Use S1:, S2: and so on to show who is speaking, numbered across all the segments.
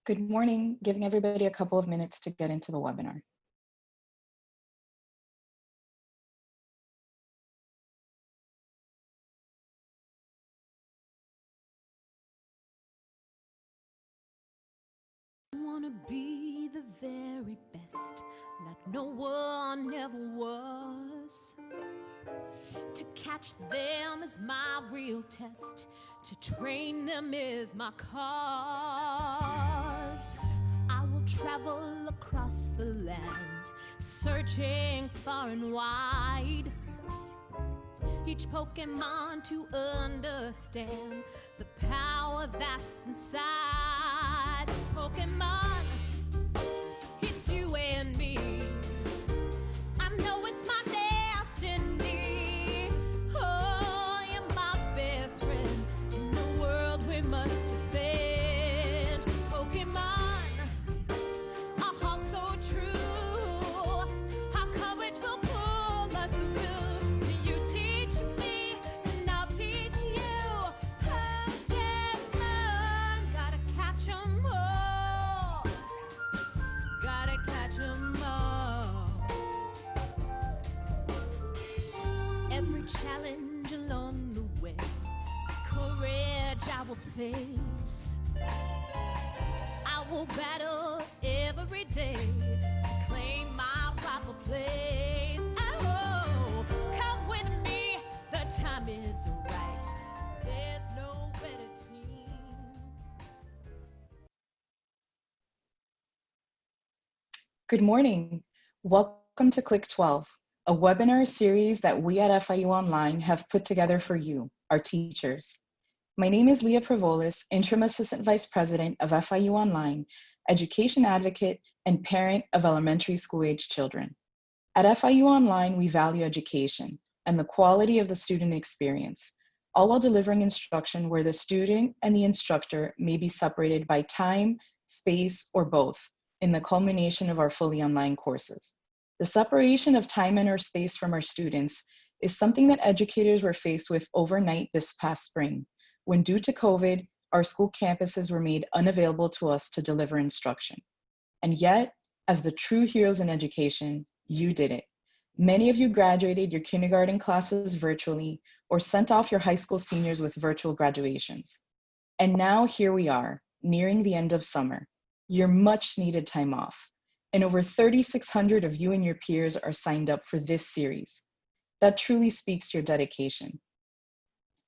S1: Good morning, giving everybody a couple of minutes to get into the webinar.
S2: I wanna be the very best, like no one ever was. To catch them is my real test, to train them is my cause. I will travel across the land, searching far and wide. Each Pokemon to understand the power that's inside. Pokemon, it's you and me. I know it's my destiny. Oh, you're my best friend in the world we must defend. Pokemon, a heart so true. Our courage will pull us through. You teach me, and I'll teach you. Pokemon, gotta catch 'em all. Gotta catch 'em all. Every challenge along the way, courage I will face. I will battle every day to claim my rightful place. Oh, come with me, the time is right. There's no better team.
S1: Good morning. Welcome to Click-12, a webinar series that we at FIU Online have put together for you, our teachers. My name is Leah Provolis, Interim Assistant Vice President of FIU Online, Education Advocate and parent of elementary school-age children. At FIU Online, we value education and the quality of the student experience, all while delivering instruction where the student and the instructor may be separated by time, space, or both in the culmination of our fully online courses. The separation of time and or space from our students is something that educators were faced with overnight this past spring, when due to COVID, our school campuses were made unavailable to us to deliver instruction. And yet, as the true heroes in education, you did it. Many of you graduated your kindergarten classes virtually or sent off your high school seniors with virtual graduations. And now here we are, nearing the end of summer, your much needed time off. And over 3,600 of you and your peers are signed up for this series. That truly speaks to your dedication.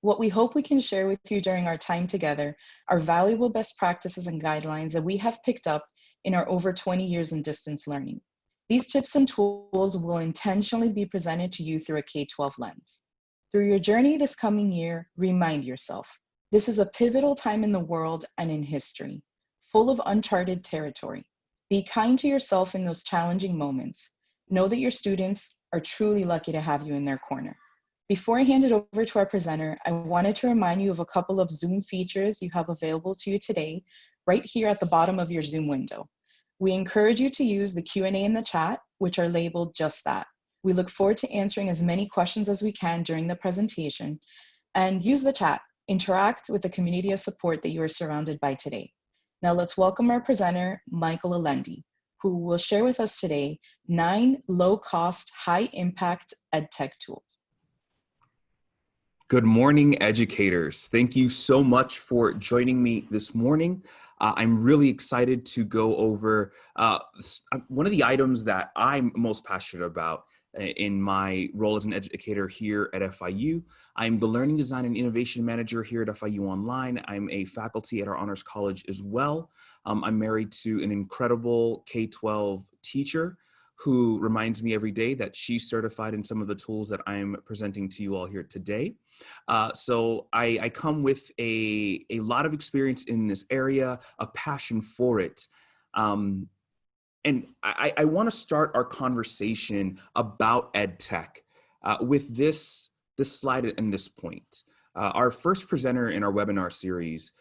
S1: What we hope we can share with you during our time together are valuable best practices and guidelines that we have picked up in our over 20 years in distance learning. These tips and tools will intentionally be presented to you through a K-12 lens. Through your journey this coming year, remind yourself, this is a pivotal time in the world and in history, full of uncharted territory. Be kind to yourself in those challenging moments. Know that your students are truly lucky to have you in their corner. Before I hand it over to our presenter, I wanted to remind you of a couple of Zoom features you have available to you today, right here at the bottom of your Zoom window. We encourage you to use the Q&A in the chat, which are labeled just that. We look forward to answering as many questions as we can during the presentation, and use the chat. Interact with the community of support that you are surrounded by today. Now let's welcome our presenter, Michael Alendi, who will share with us today 9 low-cost, high-impact EdTech tools.
S3: Good morning, educators. Thank you so much for joining me this morning. I'm really excited to go over one of the items that I'm most passionate about in my role as an educator here at FIU. I'm the Learning Design and Innovation Manager here at FIU Online. I'm a faculty at our Honors College as well. I'm married to an incredible K-12 teacher who reminds me every day that she's certified in some of the tools that I'm presenting to you all here today. So I come with a lot of experience in this area, a passion for it. And I want to start our conversation about EdTech with this slide and this point. Our first presenter in our webinar series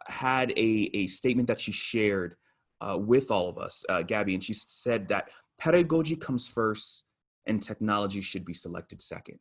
S3: had a statement that she shared with all of us, Gabby, and she said that pedagogy comes first and technology should be selected second.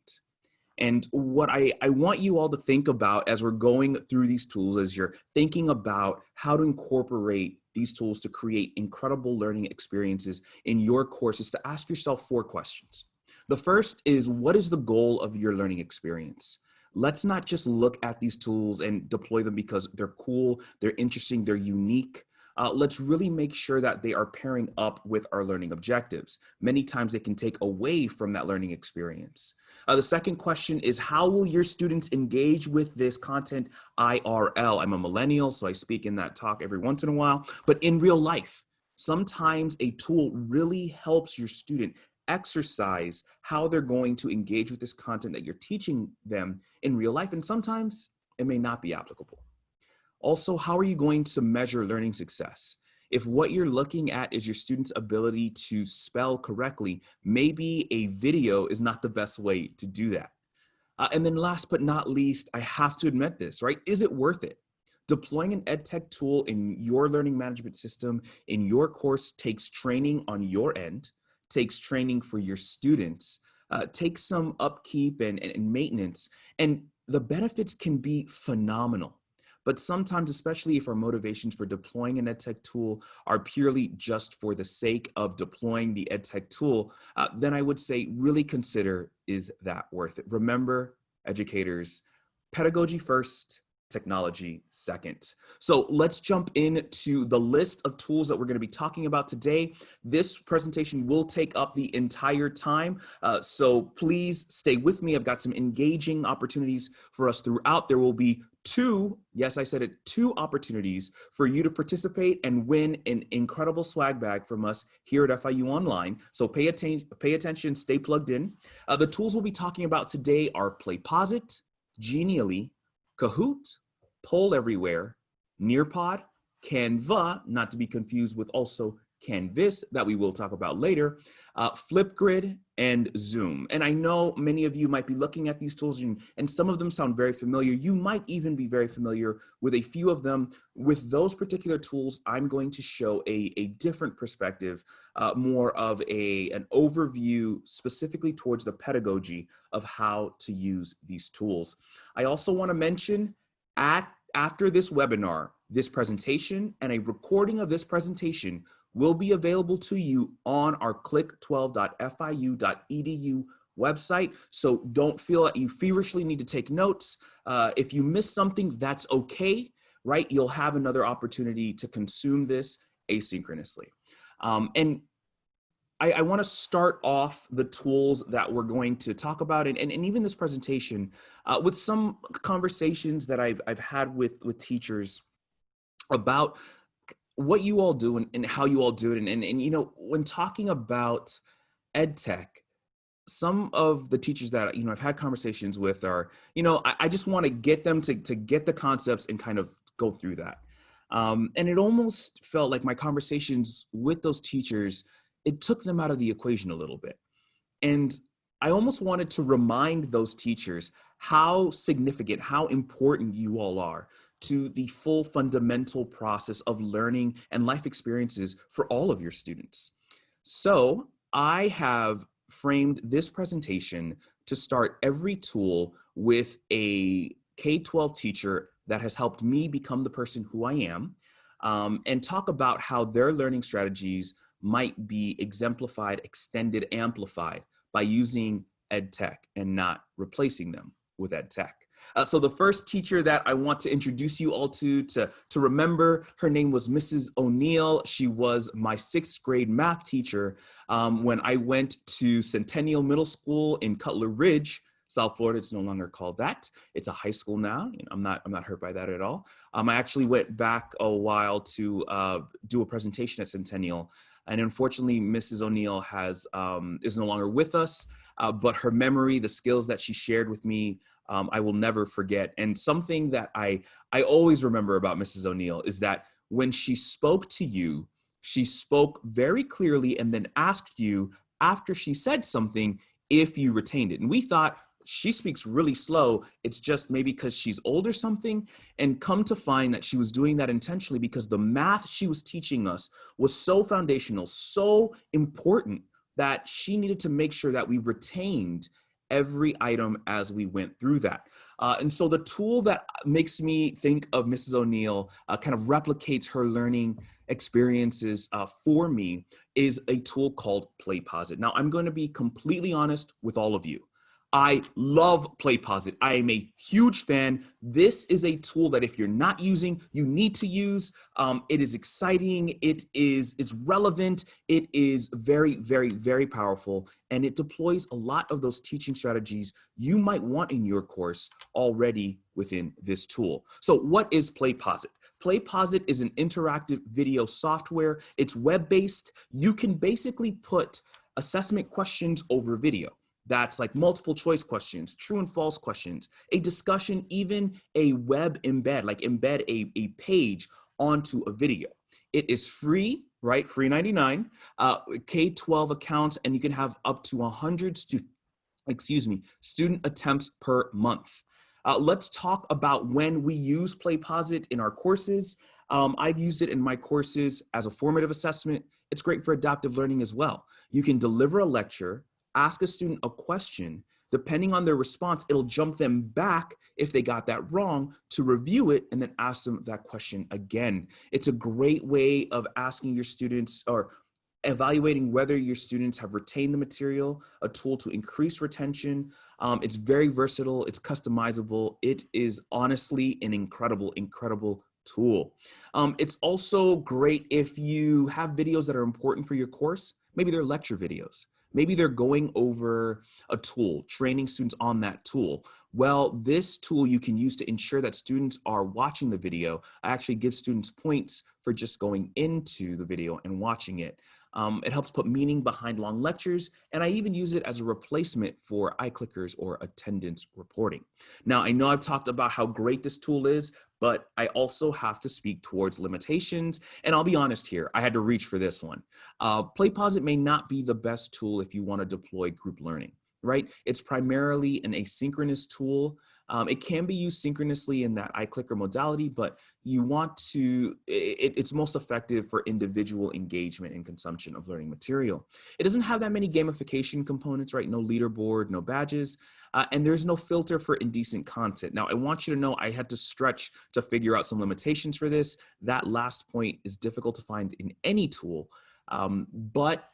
S3: And what I want you all to think about as we're going through these tools, as you're thinking about how to incorporate these tools to create incredible learning experiences in your course, is to ask yourself 4 questions. The first is, what is the goal of your learning experience? Let's not just look at these tools and deploy them because they're cool, they're interesting, they're unique. Let's really make sure that they are pairing up with our learning objectives. Many times they can take away from that learning experience. The second question is, how will your students engage with this content IRL? I'm a millennial, so I speak in that talk every once in a while, but in real life, sometimes a tool really helps your student exercise how they're going to engage with this content that you're teaching them in real life, and sometimes it may not be applicable. Also, how are you going to measure learning success? If what you're looking at is your student's ability to spell correctly, maybe a video is not the best way to do that. And then last but not least, I have to admit this, right? Is it worth it? Deploying an EdTech tool in your learning management system in your course takes training on your end, takes training for your students, takes some upkeep and maintenance, and the benefits can be phenomenal. But sometimes, especially if our motivations for deploying an EdTech tool are purely just for the sake of deploying the EdTech tool, then I would say really consider, is that worth it? Remember, educators, pedagogy first, technology second. So let's jump into the list of tools that we're going to be talking about today. This presentation will take up the entire time, so please stay with me. I've got some engaging opportunities for us throughout. There will be 2, yes, I said it, 2 opportunities for you to participate and win an incredible swag bag from us here at FIU Online. So pay attention, stay plugged in. The tools we'll be talking about today are PlayPosit, Genially, Kahoot, Poll Everywhere, Nearpod, Canva, not to be confused with also Canvas that we will talk about later, Flipgrid, and Zoom. And I know many of you might be looking at these tools and some of them sound very familiar. You might even be very familiar with a few of them. With those particular tools, I'm going to show a different perspective, more of an overview specifically towards the pedagogy of how to use these tools. I also want to mention, after this webinar, this presentation and a recording of this presentation will be available to you on our click12.fiu.edu website. So don't feel that you feverishly need to take notes. If you miss something, that's okay, right? You'll have another opportunity to consume this asynchronously. And I want to start off the tools that we're going to talk about and even this presentation with some conversations that I've had with teachers about what you all do and how you all do it. And you know, when talking about EdTech, some of the teachers that, you know, I've had conversations with are, you know, I just want to get them to get the concepts and kind of go through that. And it almost felt like my conversations with those teachers, it took them out of the equation a little bit. And I almost wanted to remind those teachers how significant, how important you all are to the full fundamental process of learning and life experiences for all of your students. So I have framed this presentation to start every tool with a K-12 teacher that has helped me become the person who I am, and talk about how their learning strategies might be exemplified, extended, amplified by using EdTech and not replacing them with EdTech. So the first teacher that I want to introduce you all to remember, her name was Mrs. O'Neill. She was my 6th grade math teacher when I went to Centennial Middle School in Cutler Ridge, South Florida. It's no longer called that. It's a high school now. I'm not hurt by that at all. I actually went back a while to do a presentation at Centennial. And unfortunately, Mrs. O'Neill is no longer with us, but her memory, the skills that she shared with me, I will never forget. And something that I always remember about Mrs. O'Neill is that when she spoke to you, she spoke very clearly and then asked you after she said something if you retained it. And we thought, she speaks really slow. It's just maybe because she's old or something. And come to find that she was doing that intentionally because the math she was teaching us was so foundational, so important that she needed to make sure that we retained every item as we went through that. And so the tool that makes me think of Mrs. O'Neill, kind of replicates her learning experiences for me, is a tool called PlayPosit. Now, I'm going to be completely honest with all of you. I love PlayPosit. I am a huge fan. This is a tool that if you're not using, you need to use. It is exciting. It's relevant. It is very, very, very powerful. And it deploys a lot of those teaching strategies you might want in your course already within this tool. So what is PlayPosit? PlayPosit is an interactive video software. It's web-based. You can basically put assessment questions over video. That's like multiple choice questions, true and false questions, a discussion, even a web embed, like embed a page onto a video. It is free, right? Free 99, K-12 accounts, and you can have up to 100 student attempts per month. Let's talk about when we use PlayPosit in our courses. I've used it in my courses as a formative assessment. It's great for adaptive learning as well. You can deliver a lecture, ask a student a question. Depending on their response, it'll jump them back if they got that wrong to review it and then ask them that question again. It's a great way of asking your students or evaluating whether your students have retained the material, a tool to increase retention. It's very versatile, it's customizable. It is honestly an incredible, incredible tool. It's also great if you have videos that are important for your course. Maybe they're lecture videos. Maybe they're going over a tool, training students on that tool. Well, this tool you can use to ensure that students are watching the video. I actually give students points for just going into the video and watching it. It helps put meaning behind long lectures, and I even use it as a replacement for iClickers or attendance reporting. Now, I know I've talked about how great this tool is, but I also have to speak towards limitations, and I'll be honest here, I had to reach for this one. PlayPosit may not be the best tool if you want to deploy group learning, right? It's primarily an asynchronous tool. It can be used synchronously in that iClicker modality, but you want to, it's most effective for individual engagement and consumption of learning material. It doesn't have that many gamification components, right? No leaderboard, no badges, and there's no filter for indecent content. Now, I want you to know I had to stretch to figure out some limitations for this. That last point is difficult to find in any tool, but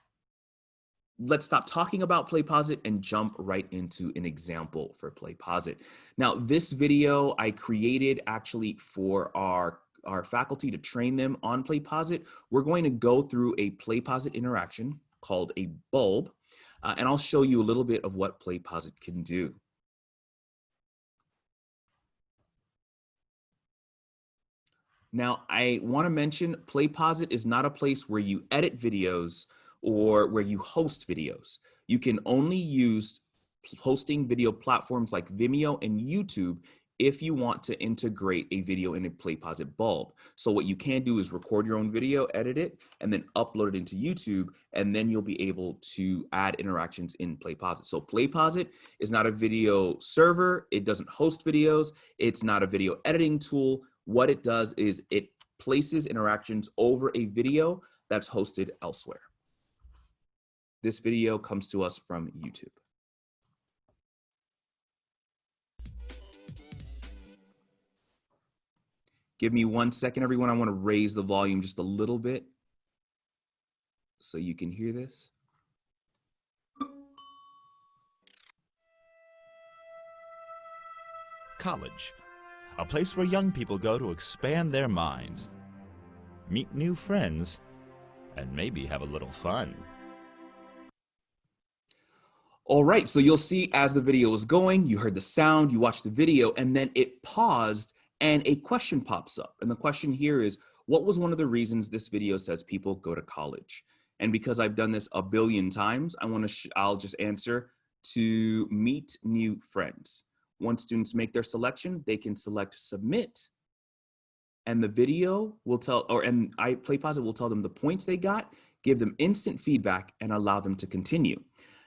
S3: let's stop talking about PlayPosit and jump right into an example for PlayPosit. Now, this video I created actually for our faculty to train them on PlayPosit. We're going to go through a PlayPosit interaction called a bulb, and I'll show you a little bit of what PlayPosit can do. Now, I want to mention PlayPosit is not a place where you edit videos or where you host videos. You can only use hosting video platforms like Vimeo and YouTube if you want to integrate a video in a PlayPosit bulb. So what you can do is record your own video, edit it, and then upload it into YouTube, and then you'll be able to add interactions in PlayPosit. So PlayPosit is not a video server. It doesn't host videos. It's not a video editing tool. What it does is it places interactions over a video that's hosted elsewhere. This video comes to us from YouTube. Give me 1 second, everyone. I want to raise the volume just a little bit so you can hear this.
S4: College, a place where young people go to expand their minds, meet new friends, and maybe have a little fun.
S3: All right, so you'll see as the video is going, you heard the sound, you watched the video, and then it paused and a question pops up. And the question here is, what was one of the reasons this video says people go to college? And because I've done this a billion times, I'll just answer to meet new friends. Once students make their selection, they can select submit, and the video will PlayPosit will tell them the points they got, give them instant feedback, and allow them to continue.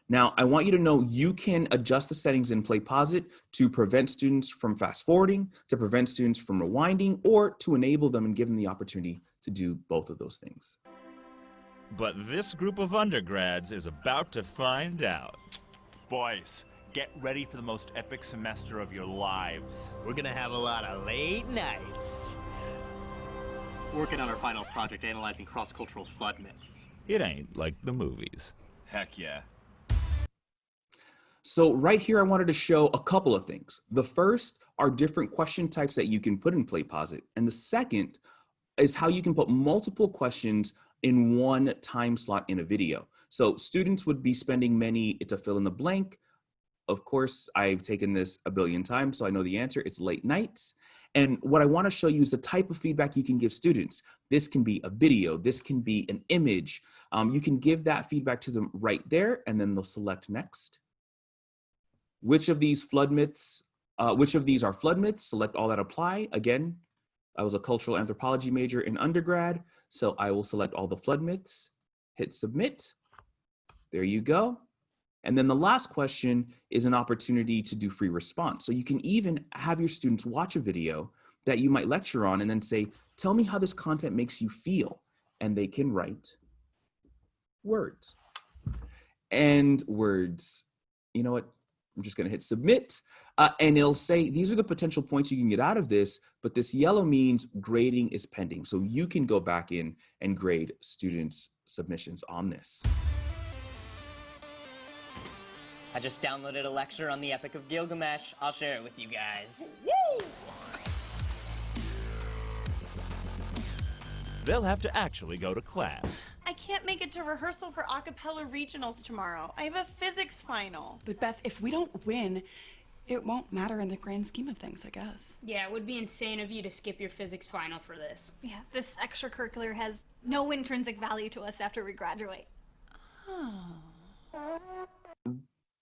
S3: Now, I want you to know you can adjust the settings in PlayPosit to prevent students from fast forwarding, to prevent students from rewinding, or to enable them and give them the opportunity to do both of those things.
S4: But this group of undergrads is about to find out.
S5: Boys,
S4: Get ready for the most epic semester of your lives.
S5: We're gonna have a lot of late nights. Working on our final project analyzing cross-cultural flood myths.
S4: It ain't like the movies.
S6: Heck yeah.
S3: So right here, I wanted to show a couple of things. The first are different question types that you can put in PlayPosit. And the second is how you can put multiple questions in one time slot in a video. So students would be spending many to fill in the blank. Of course, I've taken this a billion times, so I know the answer. It's late nights. And what I want to show you is the type of feedback you can give students. This can be a video. This can be an image. You can give that feedback to them right there, and then they'll select next. Which of these flood myths, which of these are flood myths? Select all that apply. Again, I was a cultural anthropology major in undergrad, so I will select all the flood myths, hit submit. There you go. And then the last question is an opportunity to do free response. So you can even have your students watch a video that you might lecture on and then say, tell me how this content makes you feel. And they can write words. And words, you know what? I'm just gonna hit submit. And it'll say, these are the potential points you can get out of this, but this yellow means grading is pending. So you can go back in and grade students' submissions on this.
S5: I just downloaded a lecture on the Epic of Gilgamesh. I'll share it with you guys.
S2: Woo!
S4: They'll have to actually go to class.
S7: I can't make it to rehearsal for a cappella regionals tomorrow. I have a physics final.
S8: But Beth, if we don't win, it won't matter in the grand scheme of things, I guess.
S9: Yeah, it would be insane of you to skip your physics final for this.
S10: Yeah, this extracurricular has no intrinsic value to us after we graduate.
S7: Oh.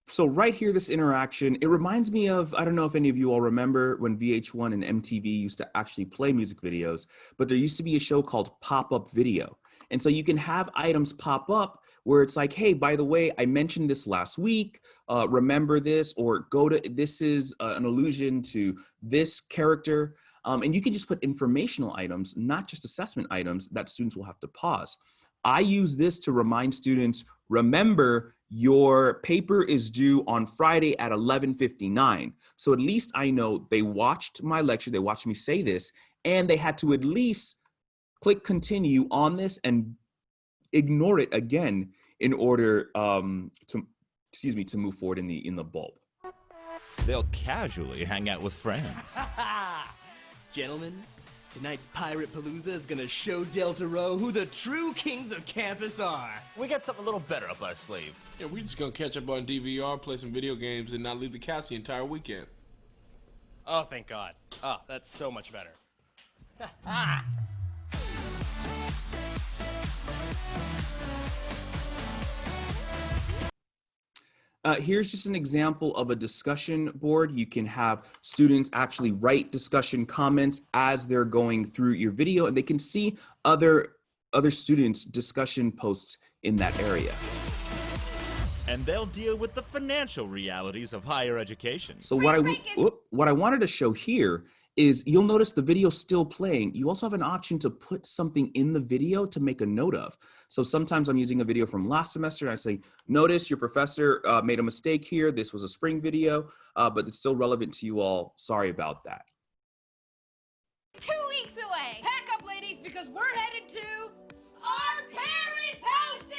S3: So right here, this interaction, it reminds me of, I don't know if any of you all remember when VH1 and MTV used to actually play music videos, but there used to be a show called Pop-Up Video. And so you can have items pop up where it's like, hey, by the way, I mentioned this last week, remember this, or go to, this is an allusion to this character. And you can just put informational items, not just assessment items that students will have to pause. I use this to remind students, remember, your paper is due on Friday at 11:59. So at least I know they watched my lecture, they watched me say this, and they had to at least click continue on this and ignore it again in order to move forward in the bulb.
S4: They'll casually hang out with friends.
S5: Gentlemen, tonight's Pirate Palooza is gonna show Delta Rho who the true kings of campus are.
S6: We got something a little better up our sleeve.
S11: Yeah, we just gonna catch up on DVR, play some video games, and not leave the couch the entire weekend.
S5: Oh, thank God. Oh, that's so much better.
S3: Here's just an example of a discussion board. You can have students actually write discussion comments as they're going through your video, and they can see other students' discussion posts in that area.
S4: And they'll deal with the financial realities of higher education.
S3: So what I wanted to show here is you'll notice the video's still playing. You also have an option to put something in the video to make a note of. So sometimes I'm using a video from last semester and I say, notice your professor made a mistake here. This was a spring video, but it's still relevant to you all. Sorry about that.
S9: 2 weeks away. Pack up, ladies, because we're headed to our parents' houses.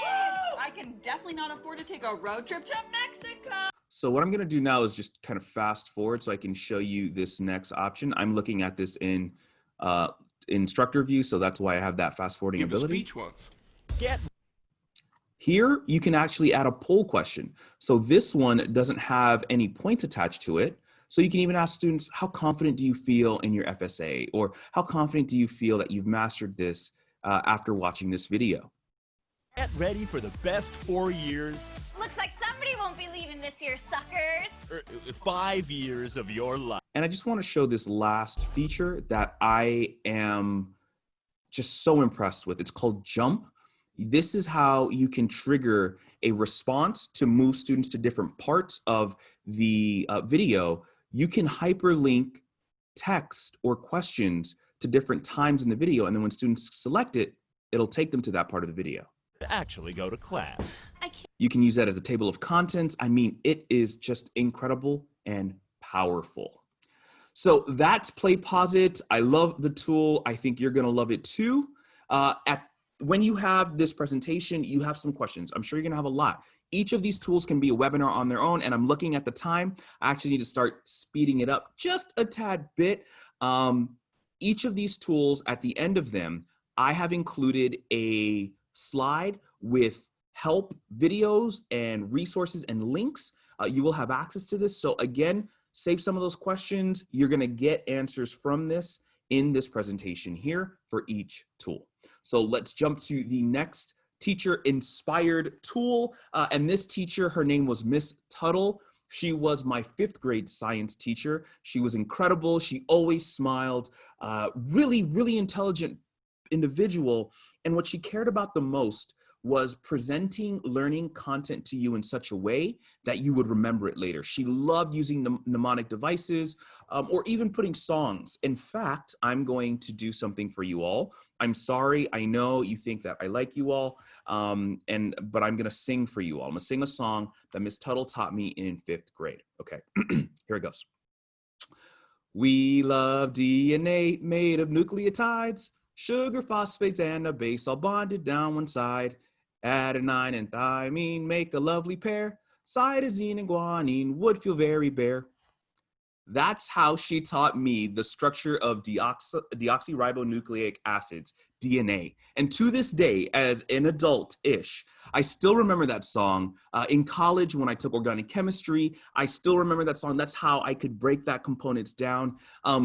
S7: Woo! I can definitely not afford to take a road trip to Mexico.
S3: So what I'm gonna do now is just kind of fast forward so I can show you this next option. I'm looking at this in instructor view, so that's why I have that fast forwarding ability.
S11: The speech ones.
S3: Here, you can actually add a poll question. So this one doesn't have any points attached to it. So you can even ask students, how confident do you feel in your FSA? Or how confident do you feel that you've mastered this after watching this video?
S4: Get ready for the best 4 years.
S10: Looks like somebody won't be leaving this year, suckers.
S4: 5 years of your life.
S3: And I just want to show this last feature that I am just so impressed with. It's called Jump. This is how you can trigger a response to move students to different parts of the video. You can hyperlink text or questions to different times in the video, and then when students select it, it'll take them to that part of the video.
S4: Actually go to class.
S7: I can't.
S3: You can use that as a table of contents. I mean, it is just incredible and powerful. So that's Play Pause It. I love the tool. I think you're going to love it too. When you have this presentation, you have some questions. I'm sure you're going to have a lot. Each of these tools can be a webinar on their own, and I'm looking at the time. I actually need to start speeding it up just a tad bit. Each of these tools, at the end of them, I have included a slide with help videos and resources and links. You will have access to this. So again, save some of those questions. You're going to get answers from this in this presentation here for each tool. So let's jump to the next teacher-inspired tool. And this teacher, her name was Miss Tuttle. She was my 5th grade science teacher. She was incredible. She always smiled. Really, really intelligent individual. And what she cared about the most was presenting learning content to you in such a way that you would remember it later. She loved using mnemonic devices or even putting songs. In fact, I'm going to do something for you all. I'm sorry, I know you think that I like you all, but I'm gonna sing for you all. I'm gonna sing a song that Miss Tuttle taught me in 5th grade. Okay, here it goes. We love DNA made of nucleotides, sugar, phosphates, and a base all bonded down one side. Adenine and thymine make a lovely pair. Cytosine and guanine would feel very bare. That's how she taught me the structure of deoxyribonucleic acids, DNA. And to this day, as an adult-ish, I still remember that song. In college, when I took organic chemistry, I still remember that song. That's how I could break that components down.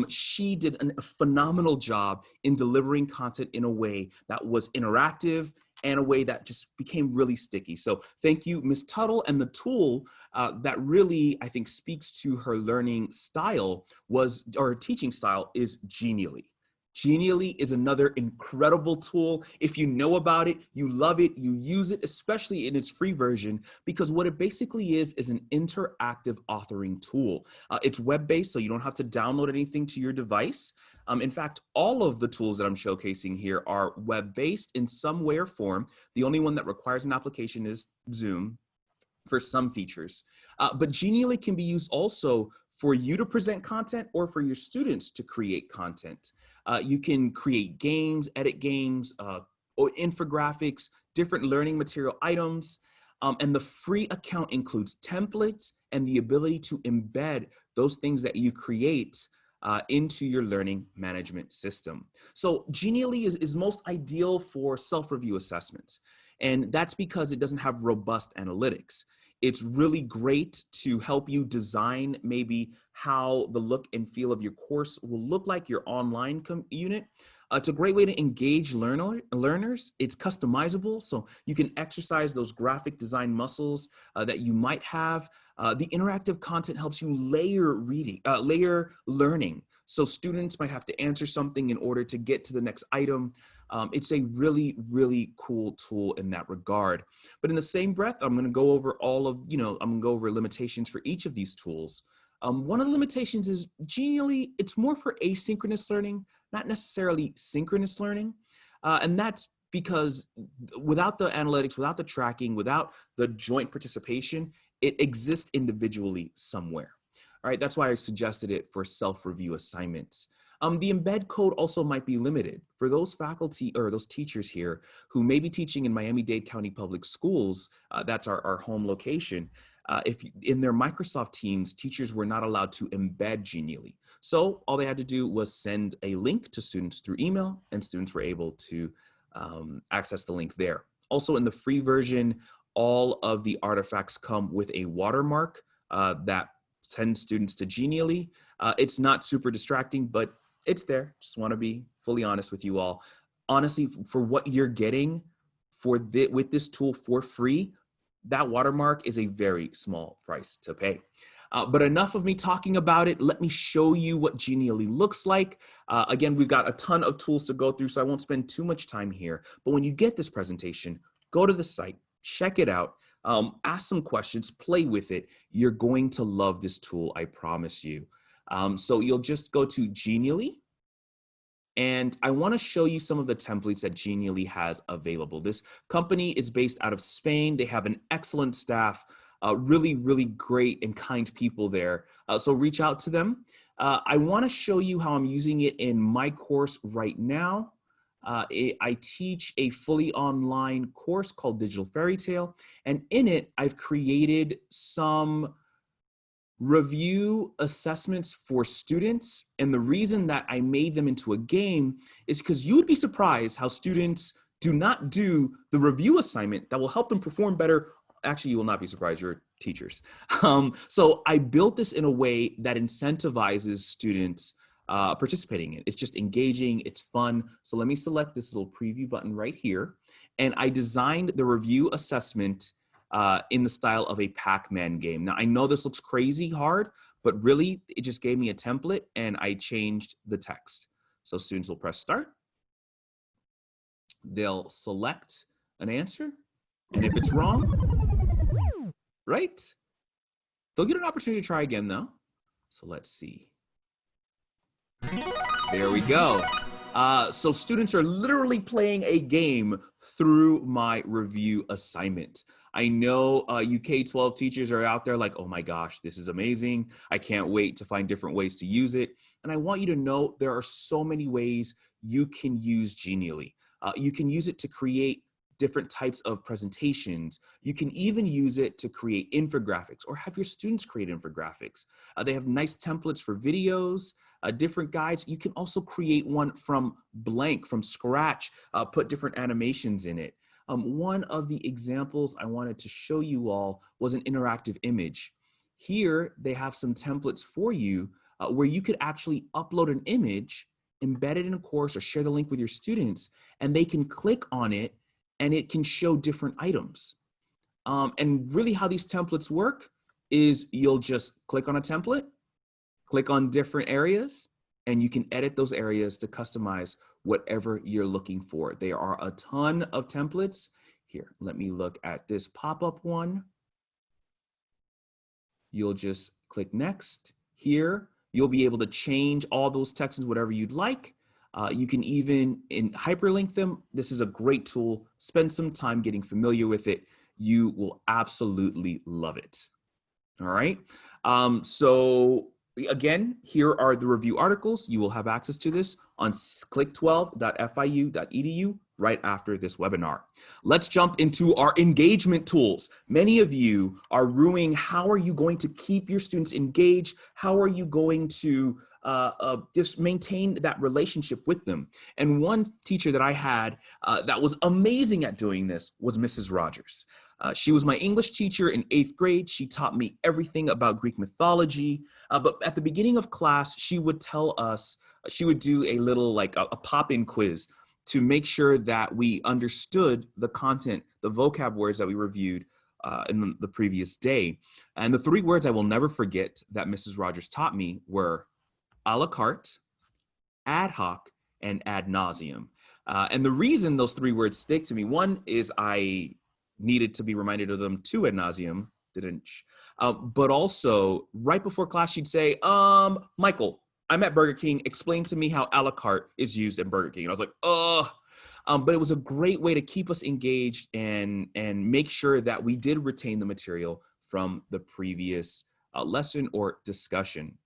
S3: She did a phenomenal job in delivering content in a way that was interactive and a way that just became really sticky. So thank you, Ms. Tuttle. And the tool that really, I think, speaks to her learning style or teaching style is Genially. Genially is another incredible tool. If you know about it, you love it, you use it, especially in its free version, because what it basically is an interactive authoring tool. It's web-based, so you don't have to download anything to your device. In fact, all of the tools that I'm showcasing here are web-based in some way or form. The only one that requires an application is Zoom for some features. But Genially can be used also for you to present content or for your students to create content. You can create games, edit games, or infographics, different learning material items. And the free account includes templates and the ability to embed those things that you create into your learning management system. So Genially is most ideal for self-review assessments. And that's because it doesn't have robust analytics. It's really great to help you design maybe how the look and feel of your course will look like, your online unit. It's a great way to engage learners. It's customizable, so you can exercise those graphic design muscles that you might have. The interactive content helps you layer learning. So students might have to answer something in order to get to the next item. It's a really, really cool tool in that regard. But in the same breath, I'm gonna go over I'm gonna go over limitations for each of these tools. One of the limitations is Genially, it's more for asynchronous learning, not necessarily synchronous learning. And that's because without the analytics, without the tracking, without the joint participation, it exists individually somewhere. All right, that's why I suggested it for self-review assignments. The embed code also might be limited. For those faculty or those teachers here who may be teaching in Miami-Dade County Public Schools, that's our home location, if in their Microsoft Teams, teachers were not allowed to embed Genially. So all they had to do was send a link to students through email, and students were able to access the link there. Also in the free version, all of the artifacts come with a watermark that sends students to Genially. It's not super distracting, but it's there. Just want to be fully honest with you all. Honestly, for what you're getting with this tool for free, that watermark is a very small price to pay. But enough of me talking about it. Let me show you what Genially looks like. Again, we've got a ton of tools to go through, so I won't spend too much time here. But when you get this presentation, go to the site, check it out, ask some questions, play with it. You're going to love this tool, I promise you. So you'll just go to Genially, And I want to show you some of the templates that Genially has available. This company is based out of Spain. They have an excellent staff, really, really great and kind people there. So reach out to them. I want to show you how I'm using it in my course right now. I teach a fully online course called Digital Fairy Tale, and in it, I've created some review assessments for students. And the reason that I made them into a game is because you would be surprised how students do not do the review assignment that will help them perform better. Actually, you will not be surprised, you're teachers. So I built this in a way that incentivizes students participating in it. It's just engaging, it's fun. So let me select this little preview button right here. And I designed the review assessment in the style of a Pac-Man game. Now, I know this looks crazy hard, but really it just gave me a template and I changed the text. So students will press start. They'll select an answer. And if it's wrong, right? They'll get an opportunity to try again though. So let's see. There we go. So students are literally playing a game through my review assignment. I know you K-12 teachers are out there like, oh my gosh, this is amazing. I can't wait to find different ways to use it. And I want you to know there are so many ways you can use Genially. You can use it to create different types of presentations. You can even use it to create infographics or have your students create infographics. They have nice templates for videos, different guides. You can also create one from blank, from scratch, put different animations in it. One of the examples I wanted to show you all was an interactive image. Here, they have some templates for you where you could actually upload an image, embed it in a course or share the link with your students, and they can click on it and it can show different items. And really how these templates work is you'll just click on a template, click on different areas, and you can edit those areas to customize whatever you're looking for. There are a ton of templates. Here, let me look at this pop-up one. You'll just click next. Here, you'll be able to change all those texts whatever you'd like. You can even hyperlink them. This is a great tool. Spend some time getting familiar with it. You will absolutely love it. All right. So again, here are the review articles. You will have access to this on click12.fiu.edu right after this webinar. Let's jump into our engagement tools. Many of you are ruining how are you going to keep your students engaged? How are you going to just maintain that relationship with them? And one teacher that I had that was amazing at doing this was Mrs. Rogers. She was my English teacher in 8th grade. She taught me everything about Greek mythology. But at the beginning of class, she would tell us, she would do a little like a pop-in quiz to make sure that we understood the content, the vocab words that we reviewed in the previous day. And the 3 words I will never forget that Mrs. Rogers taught me were a la carte, ad hoc, and ad nauseum. And the reason those 3 words stick to me, one is I needed to be reminded of them, 2 ad nauseum, but also right before class, she'd say, Michael, I'm at Burger King, explain to me how a la carte is used at Burger King. And I was like, but it was a great way to keep us engaged and make sure that we did retain the material from the previous lesson or discussion.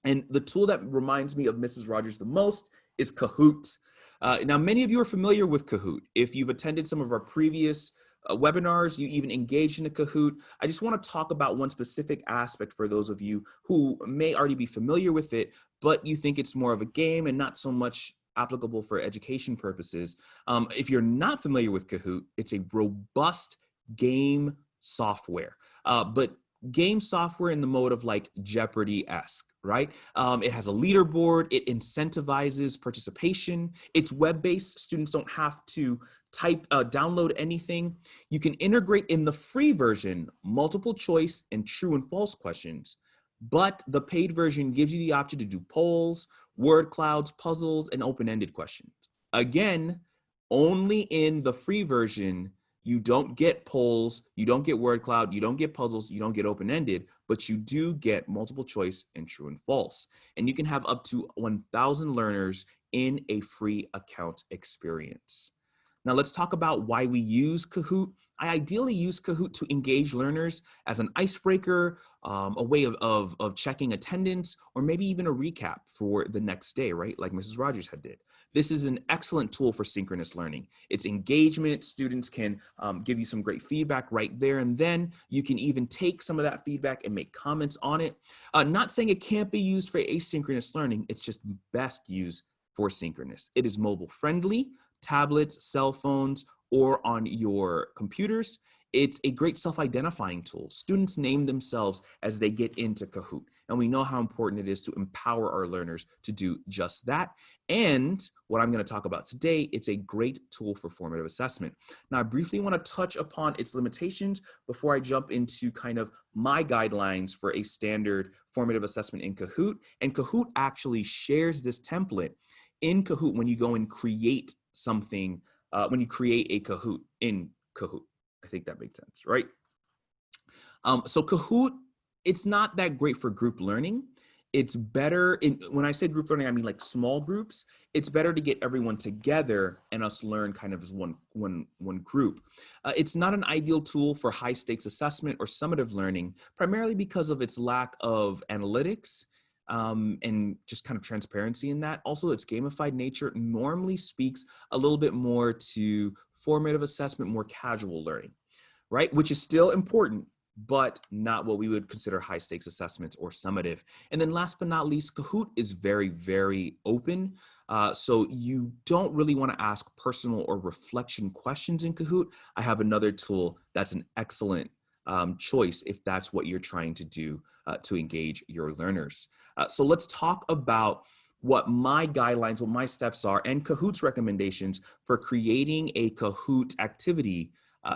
S3: And the tool that reminds me of Mrs. Rogers the most is Kahoot. Now, many of you are familiar with Kahoot. If you've attended some of our previous webinars, you even engaged in a Kahoot. I just want to talk about one specific aspect for those of you who may already be familiar with it, but you think it's more of a game and not so much applicable for education purposes. If you're not familiar with Kahoot, it's a robust game software, but game software in the mode of like Jeopardy-esque, right? It has a leaderboard, it incentivizes participation, it's web-based, students don't have to download anything. You can integrate in the free version, multiple choice and true and false questions, but the paid version gives you the option to do polls, word clouds, puzzles, and open-ended questions. Again, only in the free version You don't get polls, you don't get word cloud, you don't get puzzles, you don't get open-ended, but you do get multiple choice and true and false. And you can have up to 1,000 learners in a free account experience. Now let's talk about why we use Kahoot. I ideally use Kahoot to engage learners as an icebreaker, a way of checking attendance, or maybe even a recap for the next day, right? Like Mrs. Rogers had did. This is an excellent tool for synchronous learning. It's engagement. Students can give you some great feedback right there and then. You can even take some of that feedback and make comments on it. Not saying it can't be used for asynchronous learning. It's just best used for synchronous. It is mobile friendly, tablets, cell phones, or on your computers. It's a great self-identifying tool. Students name themselves as they get into Kahoot, and we know how important it is to empower our learners to do just that. And what I'm going to talk about today, it's a great tool for formative assessment. Now, I briefly want to touch upon its limitations before I jump into kind of my guidelines for a standard formative assessment in Kahoot. And Kahoot actually shares this template in Kahoot when you go and create something, when you create a Kahoot in Kahoot. I think that makes sense, right? So Kahoot, it's not that great for group learning. It's better, when I say group learning, I mean like small groups. It's better to get everyone together and us learn kind of as one group. It's not an ideal tool for high stakes assessment or summative learning, primarily because of its lack of analytics and just kind of transparency in that. Also, its gamified nature normally speaks a little bit more to formative assessment, more casual learning, right? Which is still important, but not what we would consider high stakes assessments or summative. And then last but not least, Kahoot is very, very open. So you don't really want to ask personal or reflection questions in Kahoot. I have another tool that's an excellent choice if that's what you're trying to do to engage your learners. So let's talk about what my guidelines, what my steps are, and Kahoot's recommendations for creating a Kahoot activity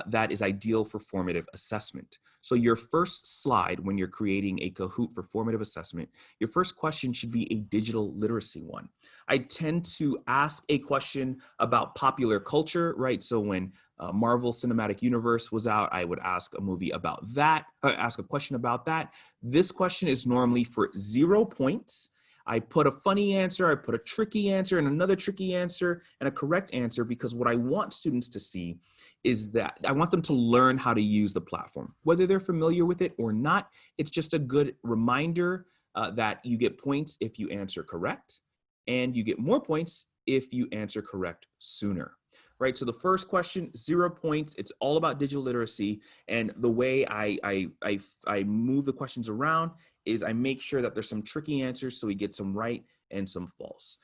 S3: that is ideal for formative assessment. So your first slide when you're creating a Kahoot for formative assessment, your first question should be a digital literacy one. I tend to ask a question about popular culture, right? So when Marvel Cinematic Universe was out, I would ask a movie about that, ask a question about that. This question is normally for 0 points. I put a funny answer, I put a tricky answer, and another tricky answer, and a correct answer, because what I want students to see is that I want them to learn how to use the platform. Whether they're familiar with it or not, it's just a good reminder that you get points if you answer correct, and you get more points if you answer correct sooner. Right, so the first question, 0 points. It's all about digital literacy, and the way I move the questions around is I make sure that there's some tricky answers so we get some right and some false.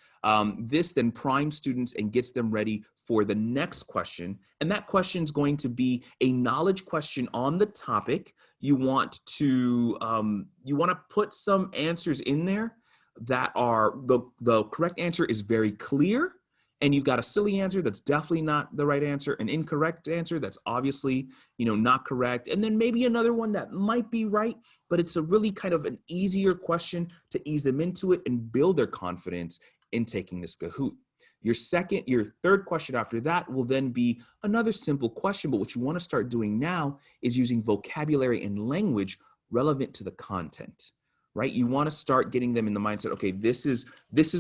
S3: This then primes students and gets them ready for the next question, and that question is going to be a knowledge question on the topic. You want to put some answers in there that are the correct answer is very clear. And you've got a silly answer that's definitely not the right answer, an incorrect answer that's obviously, not correct, and then maybe another one that might be right, but it's a really kind of an easier question to ease them into it and build their confidence in taking this Kahoot. Your third question after that will then be another simple question, but what you want to start doing now is using vocabulary and language relevant to the content. Right? You want to start getting them in the mindset, okay, this is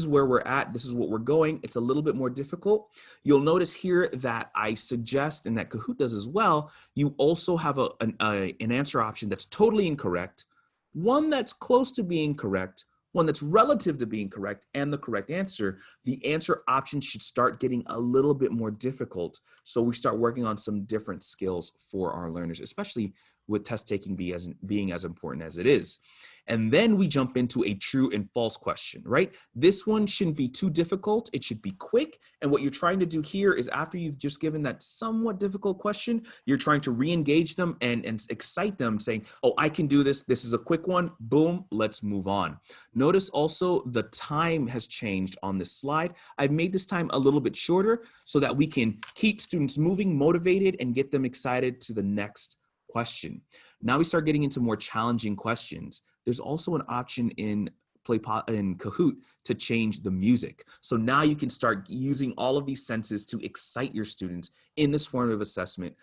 S3: where we're at, this is what we're going. It's a little bit more difficult. You'll notice here that I suggest, and that Kahoot does as well, you also have an answer option that's totally incorrect, one that's close to being correct, one that's relative to being correct, and the correct answer. The answer option should start getting a little bit more difficult. So we start working on some different skills for our learners, especially with test taking being as important as it is. And then we jump into a true and false question, right? This one shouldn't be too difficult. It should be quick. And what you're trying to do here is after you've just given that somewhat difficult question, you're trying to re-engage them and excite them saying, oh, I can do this. This is a quick one. Boom, let's move on. Notice also the time has changed on this slide. I've made this time a little bit shorter so that we can keep students moving, motivated, and get them excited to the next question. Now we start getting into more challenging questions. There's also an option in in Kahoot to change the music. So now you can start using all of these senses to excite your students in this formative assessment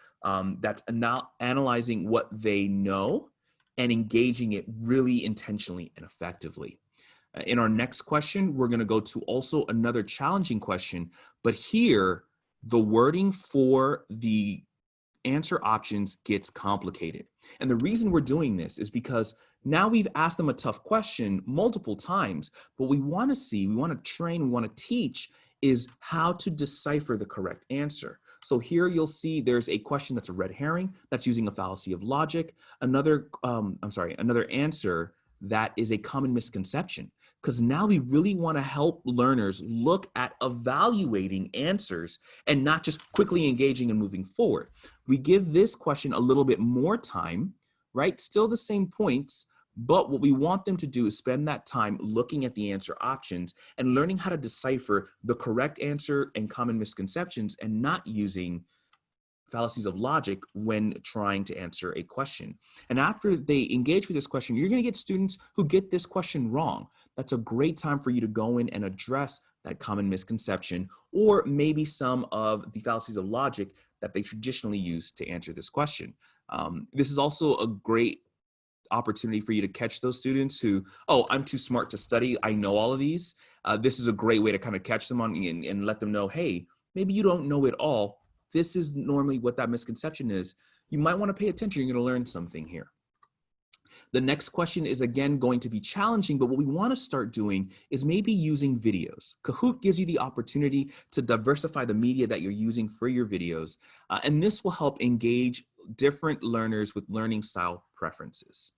S3: that's now analyzing what they know and engaging it really intentionally and effectively. In our next question, we're going to go to also another challenging question, but here the wording for the answer options gets complicated. And the reason we're doing this is because now we've asked them a tough question multiple times, but we want to train, we want to teach is how to decipher the correct answer. So here you'll see there's a question that's a red herring, that's using a fallacy of logic. Another answer that is a common misconception, because now we really want to help learners look at evaluating answers and not just quickly engaging and moving forward. We give this question a little bit more time, right? Still the same points, but what we want them to do is spend that time looking at the answer options and learning how to decipher the correct answer and common misconceptions and not using fallacies of logic when trying to answer a question. And after they engage with this question, you're going to get students who get this question wrong. That's a great time for you to go in and address that common misconception or maybe some of the fallacies of logic that they traditionally use to answer this question. This is also a great opportunity for you to catch those students who, oh, I'm too smart to study, I know all of these. This is a great way to kind of catch them on and let them know, hey, maybe you don't know it all. This is normally what that misconception is. You might want to pay attention. You're going to learn something here. The next question is again going to be challenging, but what we want to start doing is maybe using videos. Kahoot gives you the opportunity to diversify the media that you're using for your videos, and this will help engage different learners with learning style preferences.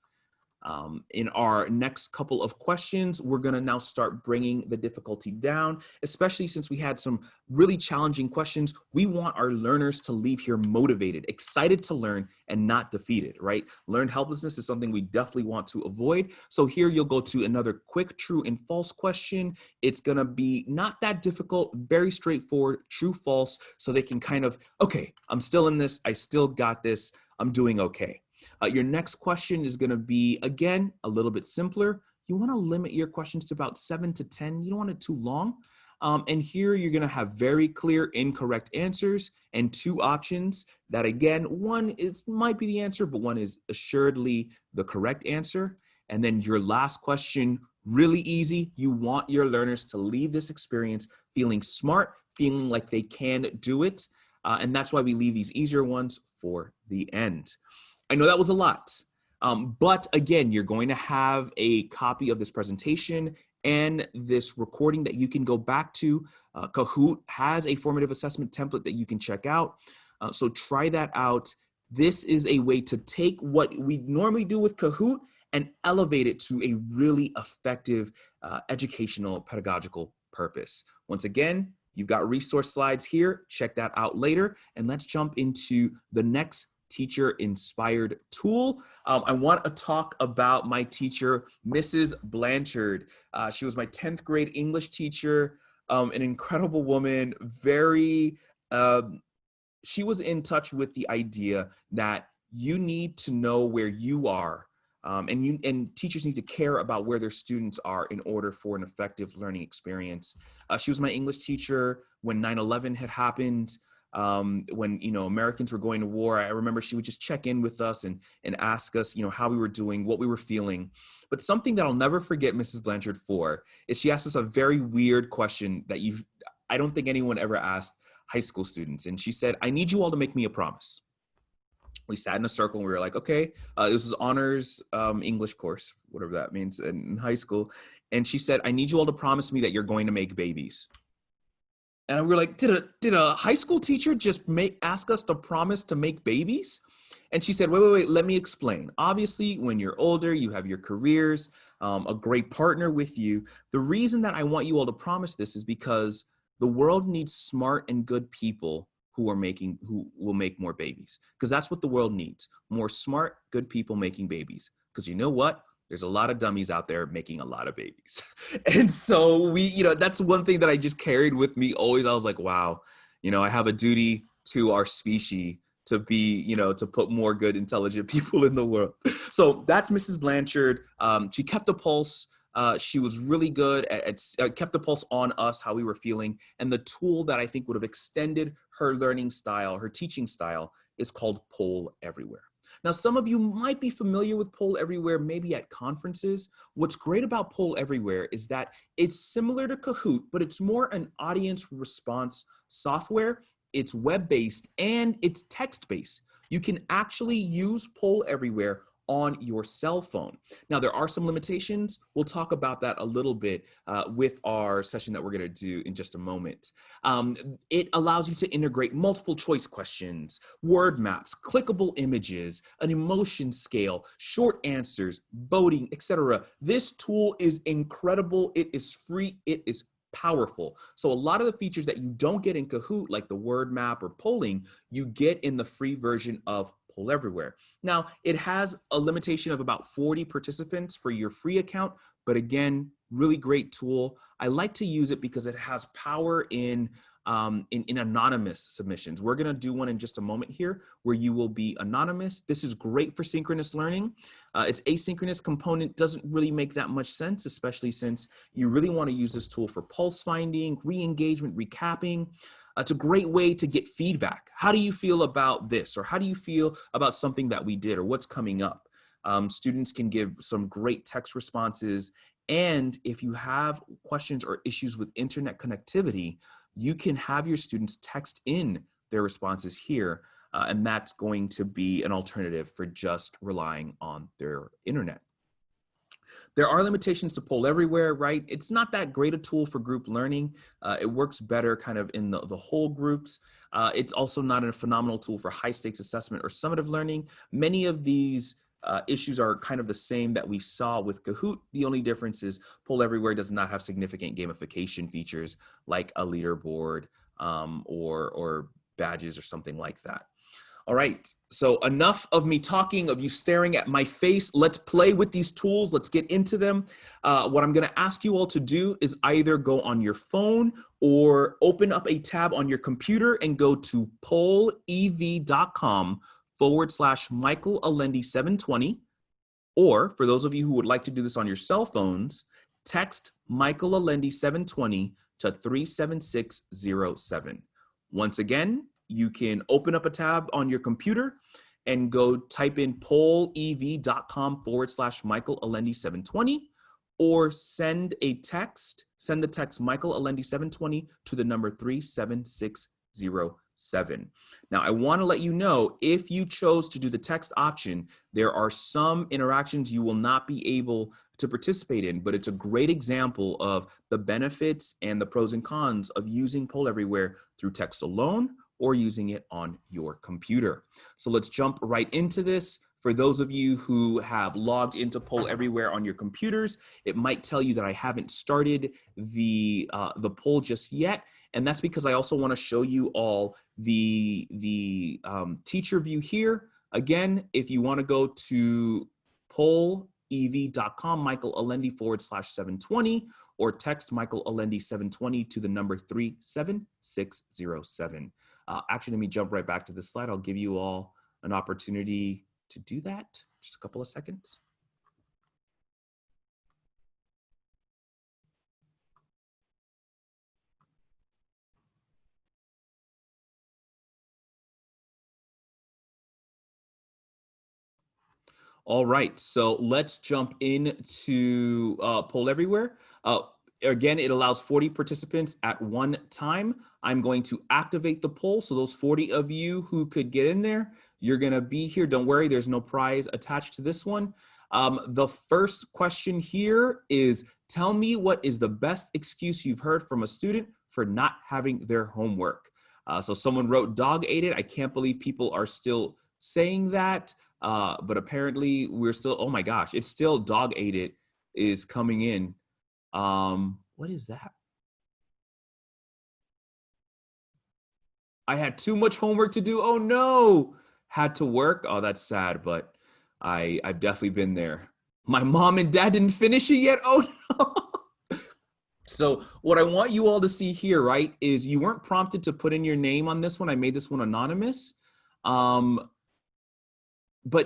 S3: In our next couple of questions, we're going to now start bringing the difficulty down, especially since we had some really challenging questions. We want our learners to leave here motivated, excited to learn, and not defeated, right? Learned helplessness is something we definitely want to avoid. So here you'll go to another quick true and false question. It's going to be not that difficult, very straightforward, true, false, so they can kind of, okay, I'm still in this, I still got this, I'm doing okay. Your next question is going to be, again, a little bit simpler. You want to limit your questions to about 7 to 10. You don't want it too long. And here you're going to have very clear incorrect answers and 2 options that, again, one might be the answer, but one is assuredly the correct answer. And then your last question, really easy. You want your learners to leave this experience feeling smart, feeling like they can do it. And that's why we leave these easier ones for the end. I know that was a lot, but again, you're going to have a copy of this presentation and this recording that you can go back to. Kahoot has a formative assessment template that you can check out. So try that out. This is a way to take what we normally do with Kahoot and elevate it to a really effective educational pedagogical purpose. Once again, you've got resource slides here. Check that out later. And let's jump into the next teacher-inspired tool. I want to talk about my teacher, Mrs. Blanchard. She was my 10th grade English teacher, an incredible woman, she was in touch with the idea that you need to know where you are, and teachers need to care about where their students are in order for an effective learning experience. She was my English teacher when 9/11 had happened. When, Americans were going to war. I remember she would just check in with us and ask us, how we were doing, what we were feeling. But something that I'll never forget Mrs. Blanchard for is she asked us a very weird question that I don't think anyone ever asked high school students. And she said, I need you all to make me a promise. We sat in a circle and we were like, okay, this is honors English course, whatever that means in high school. And she said, I need you all to promise me that you're going to make babies. And we were like, did a high school teacher just ask us to promise to make babies? And she said, wait, let me explain. Obviously, when you're older, you have your careers, a great partner with you. The reason that I want you all to promise this is because the world needs smart and good people who will make more babies. Because that's what the world needs. More smart, good people making babies. Because you know what? There's a lot of dummies out there making a lot of babies. And so that's one thing that I just carried with me always. I was like, wow, I have a duty to our species to be, to put more good, intelligent people in the world. So that's Mrs. Blanchard. She kept a pulse She was really good at kept the pulse on us, how we were feeling. And the tool that I think would have extended her learning style, her teaching style, is called Poll Everywhere. Now, some of you might be familiar with Poll Everywhere, maybe at conferences. What's great about Poll Everywhere is that it's similar to Kahoot, but it's more an audience response software. It's web-based and it's text-based. You can actually use Poll Everywhere on your cell phone. Now, there are some limitations. We'll talk about that a little bit with our session that we're going to do in just a moment. It allows you to integrate multiple choice questions, word maps, clickable images, an emotion scale, short answers, voting, etc. This tool is incredible. It is free. It is powerful. So a lot of the features that you don't get in Kahoot, like the word map or polling, you get in the free version of Poll Everywhere. Now, it has a limitation of about 40 participants for your free account, but again, really great tool. I like to use it because it has power in anonymous submissions. We're gonna do one in just a moment here where you will be anonymous. This is great for synchronous learning. Its asynchronous component doesn't really make that much sense, especially since you really wanna use this tool for pulse finding, re-engagement, recapping. It's a great way to get feedback. How do you feel about this? Or how do you feel about something that we did or what's coming up? Students can give some great text responses. And if you have questions or issues with internet connectivity, you can have your students text in their responses here. And that's going to be an alternative for just relying on their internet. There are limitations to Poll Everywhere, right? It's not that great a tool for group learning. It works better kind of in the whole groups. It's also not a phenomenal tool for high stakes assessment or summative learning. Many of these issues are kind of the same that we saw with Kahoot. The only difference is Poll Everywhere does not have significant gamification features like a leaderboard or badges or something like that. All right, so enough of me talking, of you staring at my face. Let's play with these tools. Let's get into them. What I'm gonna ask you all to do is either go on your phone or open up a tab on your computer and go to pollev.com/Michael Alendi 720. Or for those of you who would like to do this on your cell phones, text Michael Alendi 720 to 37607. Once again, you can open up a tab on your computer and go type in pollev.com/Michael Alendi 720, or send the text Michael Alendi 720 to the number 37607. Now, I want to let you know, if you chose to do the text option, there are some interactions you will not be able to participate in, but it's a great example of the benefits and the pros and cons of using Poll Everywhere through text alone or using it on your computer. So let's jump right into this. For those of you who have logged into Poll Everywhere on your computers, it might tell you that I haven't started the poll just yet. And that's because I also want to show you all the teacher view here. Again, if you want to go to pollev.com, Michael Alendi /720, or text Michael Alendi 720 to the number 37607. Actually, let me jump right back to this slide. I'll give you all an opportunity to do that. Just a couple of seconds. All right, so let's jump into Poll Everywhere. Again, it allows 40 participants at one time. I'm going to activate the poll. So those 40 of you who could get in there, you're gonna be here. Don't worry, there's no prize attached to this one. The first question here is, tell me what is the best excuse you've heard from a student for not having their homework? So someone wrote dog ate it. I can't believe people are still saying that, but apparently we're still, oh my gosh, it's still dog ate it is coming in. What is that? I had too much homework to do. Oh no, had to work. Oh, that's sad, but I've definitely been there. My mom and dad didn't finish it yet. Oh no. So what I want you all to see here, right, is you weren't prompted to put in your name on this one. I made this one anonymous. But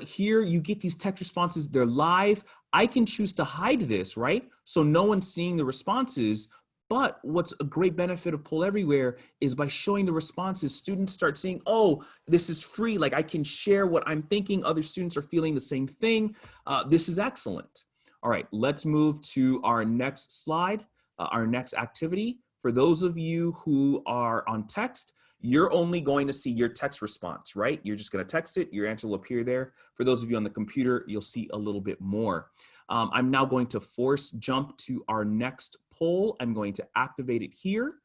S3: here you get these text responses. They're live. I can choose to hide this, right? So no one's seeing the responses. But what's a great benefit of Poll Everywhere is by showing the responses, students start seeing, oh, this is free. Like I can share what I'm thinking. Other students are feeling the same thing. This is excellent. All right, let's move to our next slide, our next activity. For those of you who are on text, you're only going to see your text response, right? You're just going to text it. Your answer will appear there. For those of you on the computer, you'll see a little bit more. I'm now going to force jump to our next poll. I'm going to activate it here.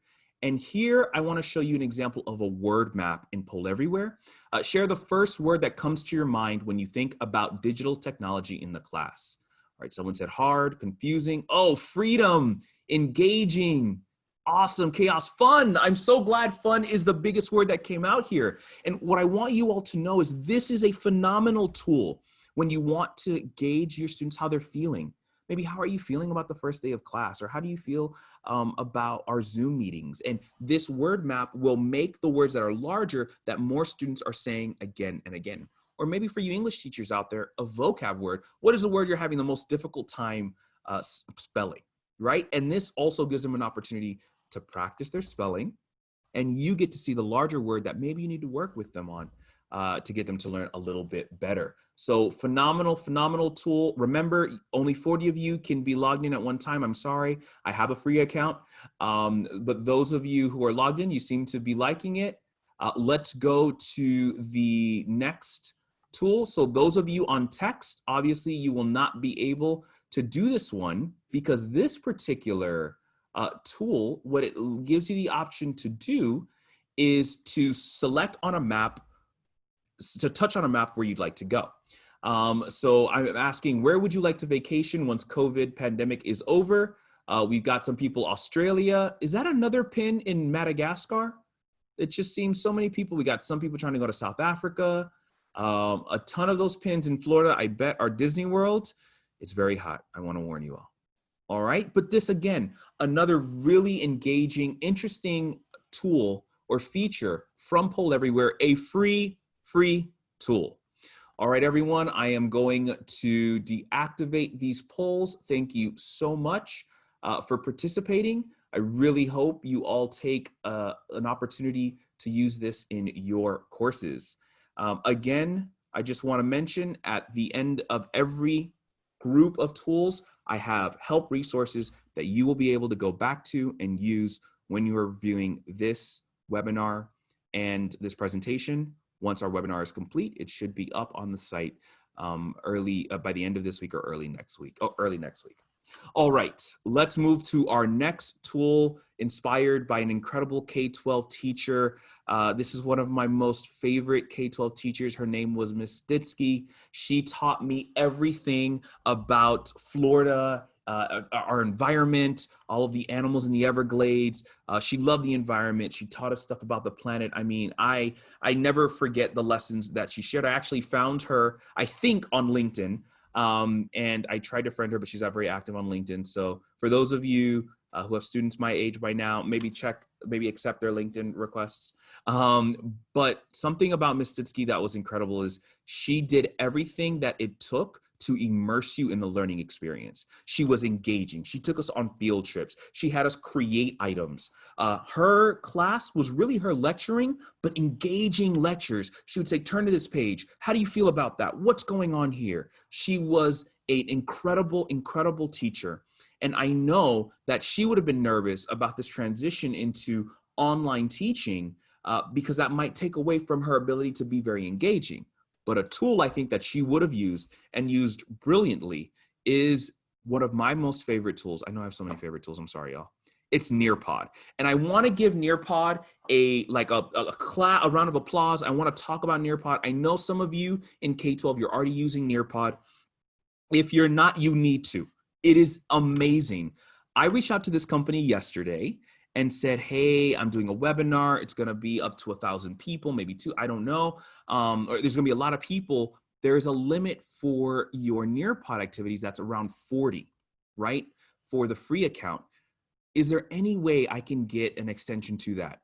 S3: And here, I want to show you an example of a word map in Poll Everywhere. Share the first word that comes to your mind when you think about digital technology in the class. All right, someone said hard, confusing. Oh, freedom, engaging, awesome, chaos, fun. I'm so glad fun is the biggest word that came out here. And what I want you all to know is this is a phenomenal tool when you want to gauge your students, how they're feeling. Maybe how are you feeling about the first day of class? Or how do you feel about our Zoom meetings? And this word map will make the words that are larger that more students are saying again and again. Or maybe for you English teachers out there, a vocab word. What is the word you're having the most difficult time spelling, right? And this also gives them an opportunity to practice their spelling. And you get to see the larger word that maybe you need to work with them on to get them to learn a little bit better. So phenomenal, phenomenal tool. Remember, only 40 of you can be logged in at one time. I'm sorry, I have a free account. But those of you who are logged in, you seem to be liking it. Let's go to the next tool. So those of you on text, obviously you will not be able to do this one because this particular tool, what it gives you the option to do is to select on a map, to touch on a map where you'd like to go. So I'm asking, where would you like to vacation once COVID pandemic is over? We've got some people, Australia. Is that another pin in Madagascar? It just seems so many people. We got some people trying to go to South Africa. A ton of those pins in Florida, I bet, are Disney World. It's very hot. I want to warn you all. All right. But this, again, another really engaging, interesting tool or feature from Poll Everywhere, a free tool. All right, everyone, I am going to deactivate these polls. Thank you so much for participating. I really hope you all take an opportunity to use this in your courses. Again, I just want to mention at the end of every group of tools, I have help resources that you will be able to go back to and use when you are viewing this webinar and this presentation. Once our webinar is complete, it should be up on the site early by the end of this week or early next week. All right, let's move to our next tool inspired by an incredible K-12 teacher. This is one of my most favorite K-12 teachers. Her name was Miss Stitsky. She taught me everything about Florida, our environment, all of the animals in the Everglades. She loved the environment. She taught us stuff about the planet. I mean, I never forget the lessons that she shared. I actually found her, I think, on LinkedIn. And I tried to friend her, but she's not very active on LinkedIn. So for those of you who have students my age by now, maybe accept their LinkedIn requests. But something about Ms. Stitsky that was incredible is she did everything that it took to immerse you in the learning experience. She was engaging. She took us on field trips. She had us create items. Her class was really her lecturing, but engaging lectures. She would say, turn to this page. How do you feel about that? What's going on here? She was an incredible, incredible teacher. And I know that she would have been nervous about this transition into online teaching because that might take away from her ability to be very engaging. But a tool I think that she would have used and used brilliantly is one of my most favorite tools. I know I have so many favorite tools. I'm sorry, y'all. It's Nearpod. And I want to give Nearpod a round of applause. I want to talk about Nearpod. I know some of you in K-12, you're already using Nearpod. If you're not, you need to. It is amazing. I reached out to this company yesterday and said, hey, I'm doing a webinar. It's going to be up to 1,000 people, maybe two, I don't know. Or there's going to be a lot of people. There's a limit for your Nearpod activities that's around 40, right? For the free account. Is there any way I can get an extension to that?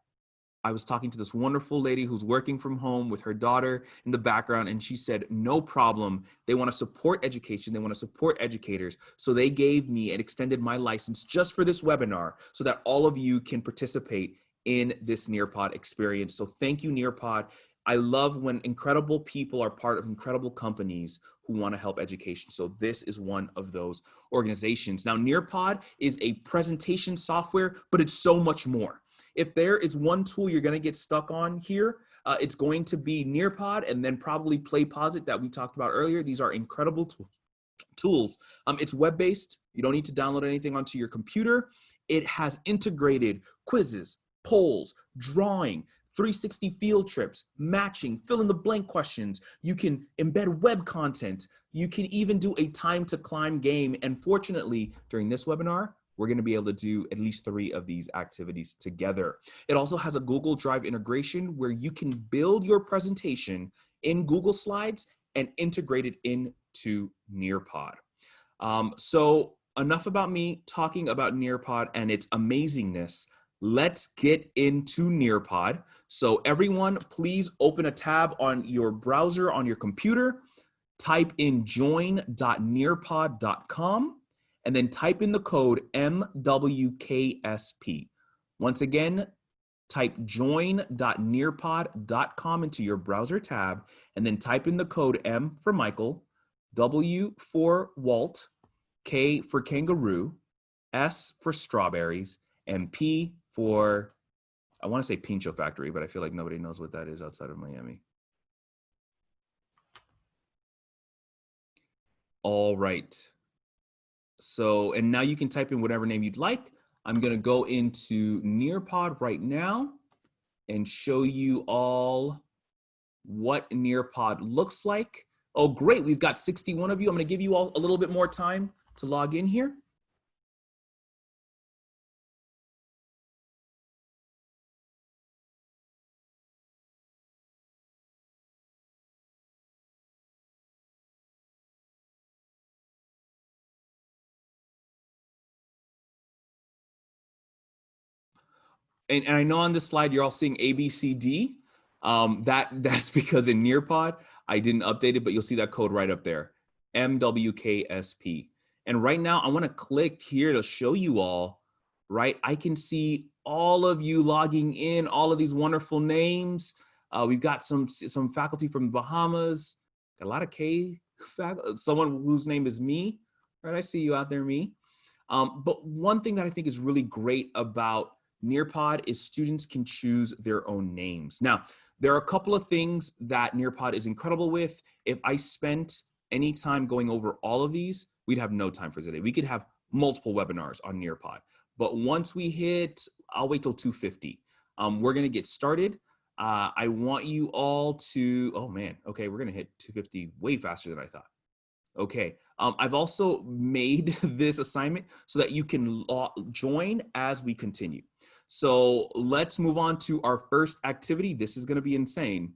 S3: I was talking to this wonderful lady who's working from home with her daughter in the background, and she said, no problem. They want to support education. They want to support educators. So they gave me and extended my license just for this webinar so that all of you can participate in this Nearpod experience. So thank you, Nearpod. I love when incredible people are part of incredible companies who want to help education. So this is one of those organizations. Now, Nearpod is a presentation software, but it's so much more. If there is one tool you're going to get stuck on here, it's going to be Nearpod and then probably PlayPosit that we talked about earlier. These are incredible tools. It's web-based. You don't need to download anything onto your computer. It has integrated quizzes, polls, drawing, 360 field trips, matching, fill in the blank questions. You can embed web content. You can even do a time to climb game. And fortunately, during this webinar, we're going to be able to do at least 3 of these activities together. It also has a Google Drive integration where you can build your presentation in Google Slides and integrate it into Nearpod. So enough about me talking about Nearpod and its amazingness. Let's get into Nearpod. So everyone, please open a tab on your browser, on your computer, type in join.nearpod.com, and then type in the code MWKSP. Once again, type join.nearpod.com into your browser tab, and then type in the code M for Michael, W for Walt, K for kangaroo, S for strawberries, and P for, I want to say Pincho Factory, but I feel like nobody knows what that is outside of Miami. All right. So, and now you can type in whatever name you'd like. I'm going to go into Nearpod right now and show you all what Nearpod looks like. Oh, great. We've got 61 of you. I'm going to give you all a little bit more time to log in here. And I know on this slide, you're all seeing A, B, C, D. That's because in Nearpod, I didn't update it, but you'll see that code right up there, MWKSP. And right now, I want to click here to show you all, right? I can see all of you logging in, all of these wonderful names. We've got some faculty from the Bahamas, got a lot of K faculty, someone whose name is me, right? I see you out there, me. But one thing that I think is really great about Nearpod is students can choose their own names. Now, there are a couple of things that Nearpod is incredible with. If I spent any time going over all of these, we'd have no time for today. We could have multiple webinars on Nearpod. But once we hit, I'll wait till 250. We're gonna get started. I want you all to, oh man, okay, we're gonna hit 250 way faster than I thought. Okay, I've also made this assignment so that you can join as we continue. So let's move on to our first activity. This is going to be insane.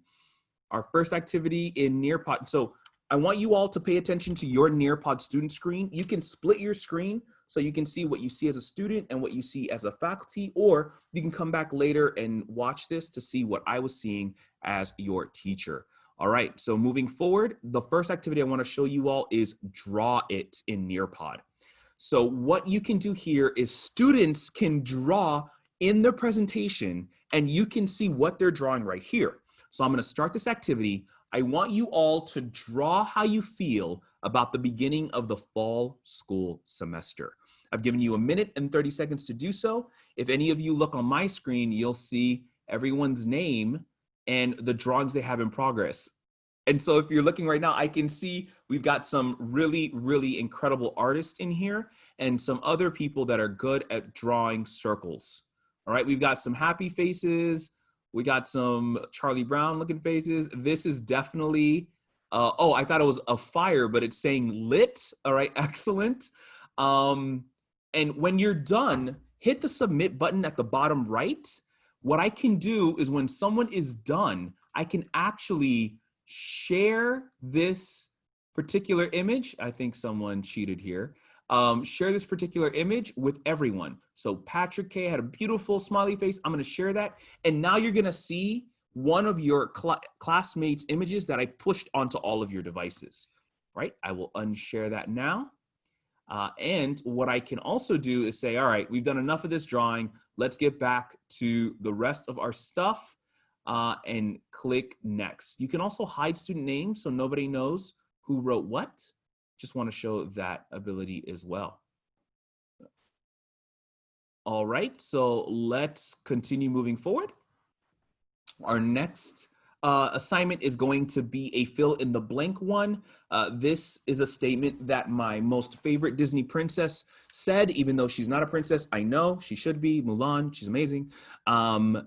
S3: Our first activity in Nearpod. So I want you all to pay attention to your Nearpod student screen. You can split your screen so you can see what you see as a student and what you see as a faculty, or you can come back later and watch this to see what I was seeing as your teacher. All right, so moving forward, the first activity I want to show you all is Draw It in Nearpod. So what you can do here is students can draw in their presentation and you can see what they're drawing right here. So I'm going to start this activity. I want you all to draw how you feel about the beginning of the fall school semester. I've given you 1 minute and 30 seconds to do so. If any of you look on my screen, you'll see everyone's name and the drawings they have in progress. And so if you're looking right now, I can see we've got some really, really incredible artists in here and some other people that are good at drawing circles. All right, we've got some happy faces. We got some Charlie Brown looking faces. This is definitely, oh, I thought it was a fire, but it's saying lit. All right, excellent. And when you're done, hit the submit button at the bottom right. What I can do is when someone is done, I can actually share this particular image. I think someone cheated here. share this particular image with everyone. So Patrick K had a beautiful smiley face. I'm going to share that. And now you're going to see one of your classmates' images that I pushed onto all of your devices, right? I will unshare that now. And what I can also do is say, all right, we've done enough of this drawing. Let's get back to the rest of our stuff and click next. You can also hide student names so nobody knows who wrote what. Just want to show that ability as well. All right, so let's continue moving forward. Our next assignment is going to be a fill in the blank one. This is a statement that my most favorite Disney princess said, even though she's not a princess. I know she should be. Mulan, she's amazing. I'm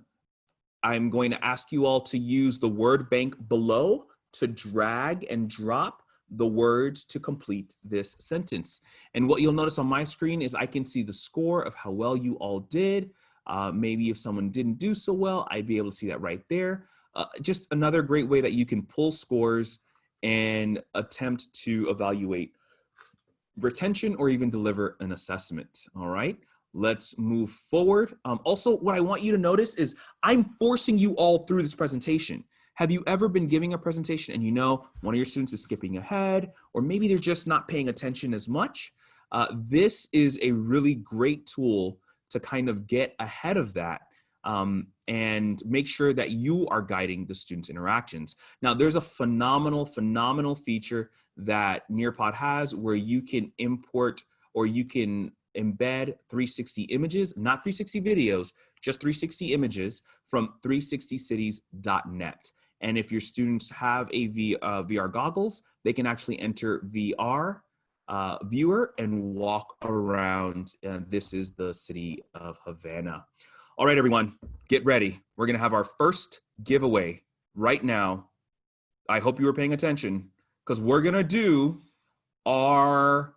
S3: going to ask you all to use the word bank below to drag and drop the words to complete this sentence. And what you'll notice on my screen is I can see the score of how well you all did. Maybe if someone didn't do so well, I'd be able to see that right there. Just another great way that you can pull scores and attempt to evaluate retention or even deliver an assessment. All right, let's move forward. Also, what I want you to notice is I'm forcing you all through this presentation. Have you ever been giving a presentation and you know one of your students is skipping ahead, or maybe they're just not paying attention as much? This is a really great tool to kind of get ahead of that and make sure that you are guiding the students' interactions. Now, there's a phenomenal feature that Nearpod has where you can import or you can embed 360 images, not 360 videos, just 360 images from 360cities.net. And if your students have a VR goggles, they can actually enter VR viewer and walk around. And this is the city of Havana. All right, everyone, get ready. We're going to have our first giveaway right now. I hope you were paying attention because we're going to do our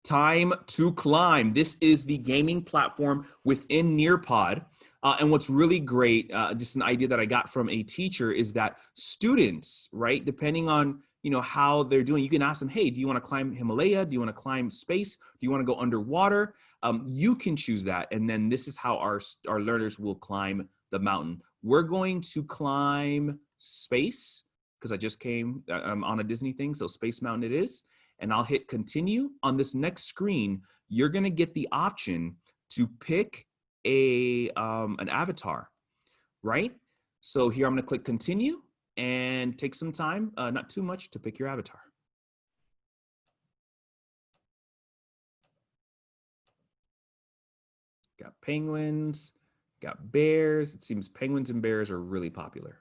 S3: Time to Climb. This is the gaming platform within Nearpod. And what's really great, just an idea that I got from a teacher, is that students, right, depending on how they're doing, you can ask them, hey, do you want to climb Himalaya? Do you want to climb space? Do you want to go underwater? You can choose that. And then this is how our learners will climb the mountain. We're going to climb space because I just came, I'm on a Disney thing, so Space Mountain it is. And I'll hit continue. On this next screen, you're going to get the option to pick an avatar, right? So here I'm going to click continue and take some time, not too much, to pick your avatar. Got penguins, got bears. It seems penguins and bears are really popular.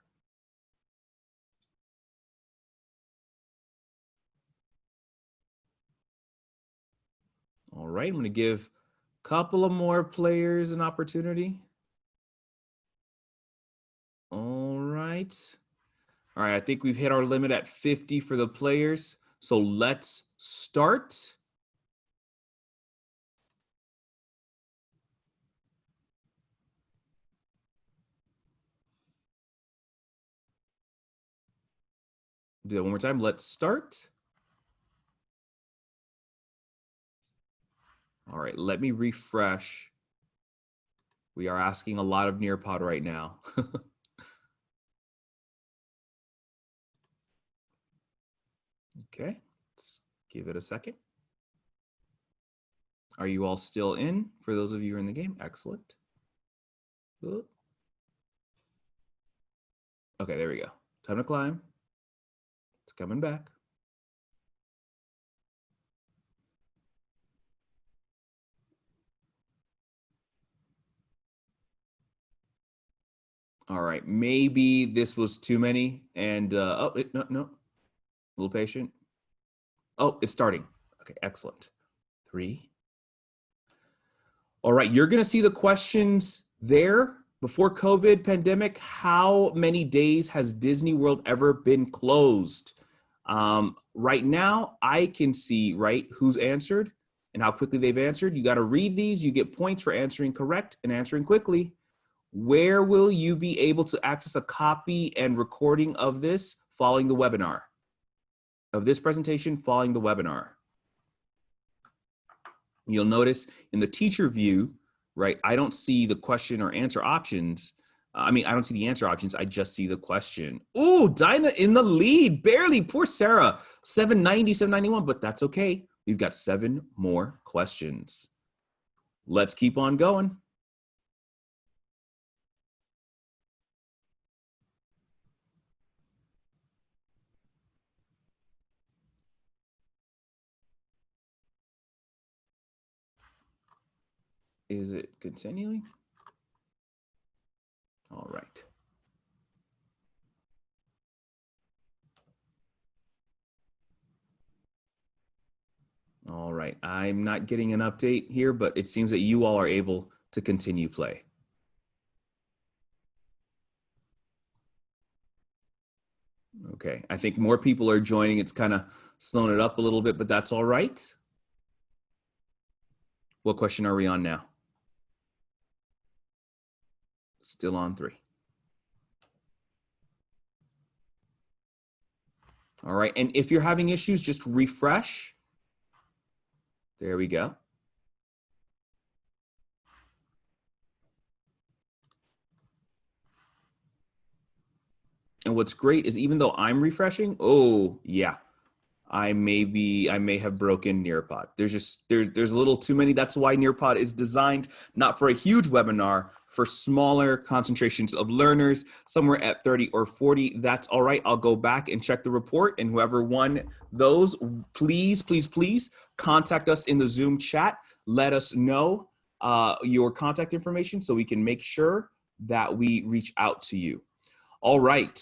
S3: All right, I'm going to give a couple of more players an opportunity. All right. All right, I think we've hit our limit at 50 for the players. So let's start. Do that one more time. Let's start. All right, let me refresh. We are asking a lot of Nearpod right now. Okay, let's give it a second. Are you all still in? For those of you who are in the game, excellent. Okay, there we go. Time to climb. It's coming back. All right, maybe this was too many and, no, a little patient. Oh, it's starting. Okay, excellent. 3. All right, you're gonna see the questions there. Before COVID pandemic, how many days has Disney World ever been closed? Right now, I can see, right, who's answered and how quickly they've answered. You gotta read these, you get points for answering correct and answering quickly. Where will you be able to access a copy and recording of this following the webinar? Of this presentation following the webinar? You'll notice in the teacher view, right, I don't see the question or answer options. I don't see the answer options. I just see the question. Ooh, Dinah in the lead, barely. Poor Sarah, 790, 791, but that's okay. We've got 7 more questions. Let's keep on going. Is it continuing? All right. All right, I'm not getting an update here, but it seems that you all are able to continue play. Okay, I think more people are joining. It's kind of slowing it up a little bit, but that's all right. What question are we on now? Still on 3. All right, and if you're having issues, just refresh. There we go. And what's great is even though I'm refreshing, oh yeah, I may have broken Nearpod. There's a little too many. That's why Nearpod is designed not for a huge webinar, for smaller concentrations of learners, somewhere at 30 or 40. That's all right. I'll go back and check the report, and whoever won those, please, please, please contact us in the Zoom chat. Let us know your contact information so we can make sure that we reach out to you. All right.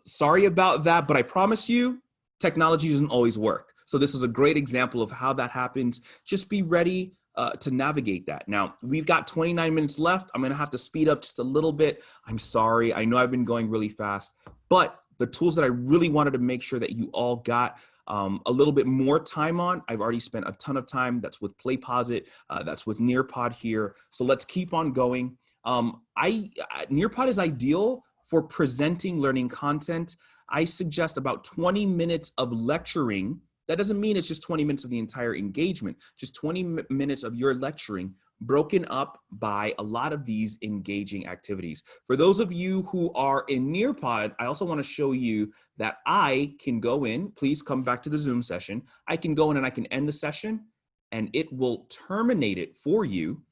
S3: Sorry about that, but I promise you, technology doesn't always work. So this is a great example of how that happens. Just be ready to navigate that. Now, we've got 29 minutes left. I'm going to have to speed up just a little bit. I'm sorry. I know I've been going really fast, but the tools that I really wanted to make sure that you all got a little bit more time on, I've already spent a ton of time. That's with PlayPosit. That's with Nearpod here. So let's keep on going. Nearpod is ideal for presenting learning content. I suggest about 20 minutes of lecturing. That doesn't mean it's just 20 minutes of the entire engagement, just 20 minutes of your lecturing broken up by a lot of these engaging activities. For those of you who are in Nearpod, I also want to show you that I can go in, please come back to the Zoom session. I can go in and I can end the session and it will terminate it for you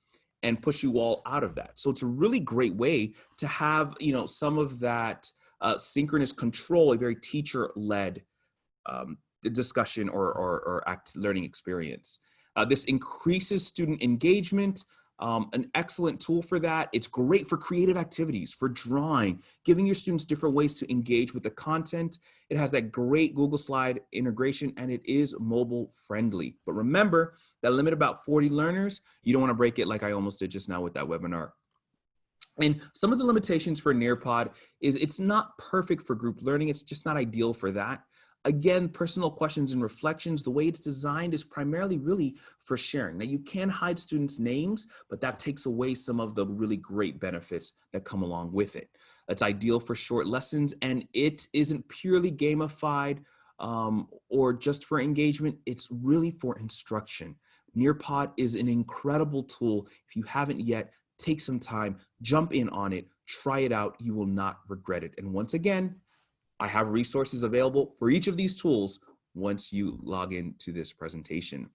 S3: and push you all out of that. So it's a really great way to have, some of that synchronous control, a very teacher-led discussion or learning experience. This increases student engagement, an excellent tool for that. It's great for creative activities, for drawing, giving your students different ways to engage with the content. It has that great Google Slide integration, and it is mobile friendly. But remember, that limit about 40 learners, you don't want to break it like I almost did just now with that webinar. And some of the limitations for Nearpod is it's not perfect for group learning. It's just not ideal for that. Again, personal questions and reflections, the way it's designed is primarily really for sharing. Now you can hide students' names, but that takes away some of the really great benefits that come along with it. It's ideal for short lessons, and it isn't purely gamified or just for engagement. It's really for instruction. Nearpod is an incredible tool. If you haven't yet, take some time, jump in on it, try it out. You will not regret it. And once again, I have resources available for each of these tools once you log into this presentation.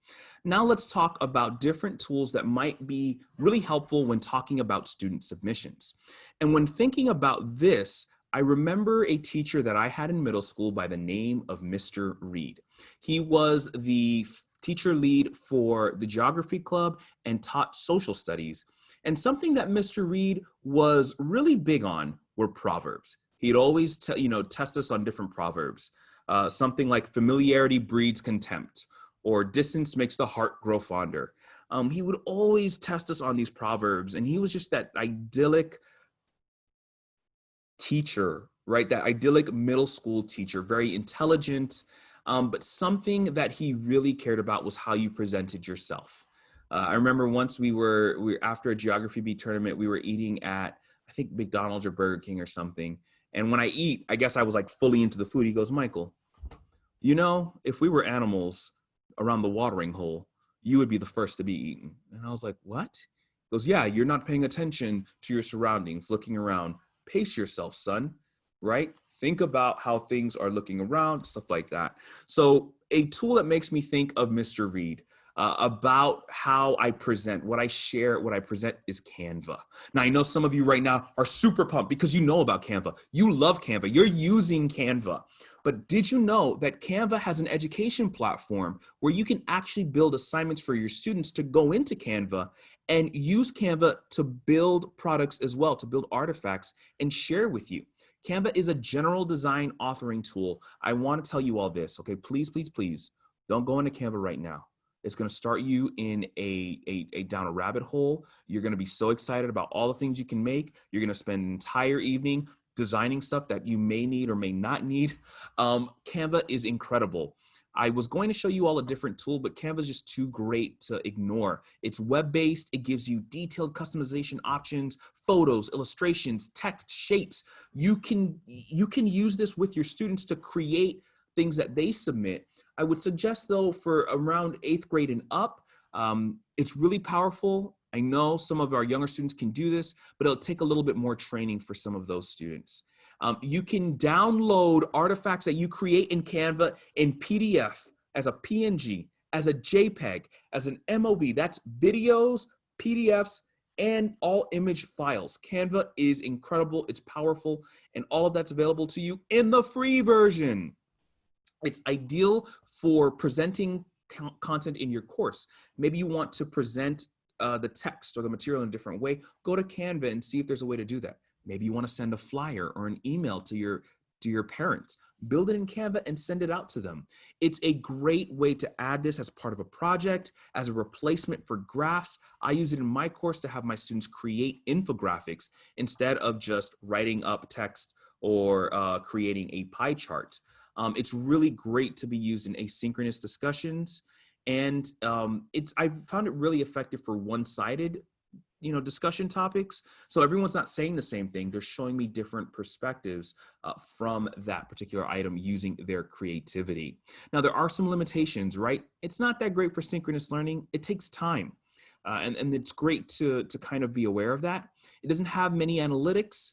S3: Now let's talk about different tools that might be really helpful when talking about student submissions. And when thinking about this, I remember a teacher that I had in middle school by the name of Mr. Reed. He was the teacher lead for the geography club and taught social studies. And something that Mr. Reed was really big on were proverbs. He'd always test us on different proverbs. Something like familiarity breeds contempt, or distance makes the heart grow fonder. He would always test us on these proverbs, and he was just that idyllic teacher, right? That idyllic middle school teacher, very intelligent, but something that he really cared about was how you presented yourself. I remember once we were after a geography beat tournament, we were eating at, I think, McDonald's or Burger King or something. And when I eat, I guess I was like fully into the food. He goes, Michael, if we were animals around the watering hole, you would be the first to be eaten. And I was like, what? He goes, yeah, you're not paying attention to your surroundings, looking around. Pace yourself, son, right? Think about how things are looking around, stuff like that. So a tool that makes me think of Mr. Reed, about how I present, what I share, what I present is Canva. Now, I know some of you right now are super pumped because you know about Canva. You love Canva. You're using Canva. But did you know that Canva has an education platform where you can actually build assignments for your students to go into Canva and use Canva to build products as well, to build artifacts and share with you? Canva is a general design authoring tool. I want to tell you all this, okay? Please, please, please don't go into Canva right now. It's going to start you in a down a rabbit hole. You're going to be so excited about all the things you can make. You're going to spend an entire evening designing stuff that you may need or may not need. Canva is incredible. I was going to show you all a different tool, but Canva is just too great to ignore. It's web-based. It gives you detailed customization options, photos, illustrations, text, shapes. You can use this with your students to create things that they submit. I would suggest, though, for around 8th grade and up, it's really powerful. I know some of our younger students can do this, but it'll take a little bit more training for some of those students. You can download artifacts that you create in Canva in PDF, as a PNG, as a JPEG, as an MOV. That's videos, PDFs, and all image files. Canva is incredible. It's powerful, and all of that's available to you in the free version. It's ideal for presenting content in your course. Maybe you want to present the text or the material in a different way. Go to Canva and see if there's a way to do that. Maybe you want to send a flyer or an email to your parents. Build it in Canva and send it out to them. It's a great way to add this as part of a project, as a replacement for graphs. I use it in my course to have my students create infographics instead of just writing up text or creating a pie chart. It's really great to be used in asynchronous discussions, and I've found it really effective for one-sided, discussion topics. So everyone's not saying the same thing. They're showing me different perspectives from that particular item using their creativity. Now, there are some limitations, right? It's not that great for synchronous learning. It takes time, and it's great to kind of be aware of that. It doesn't have many analytics.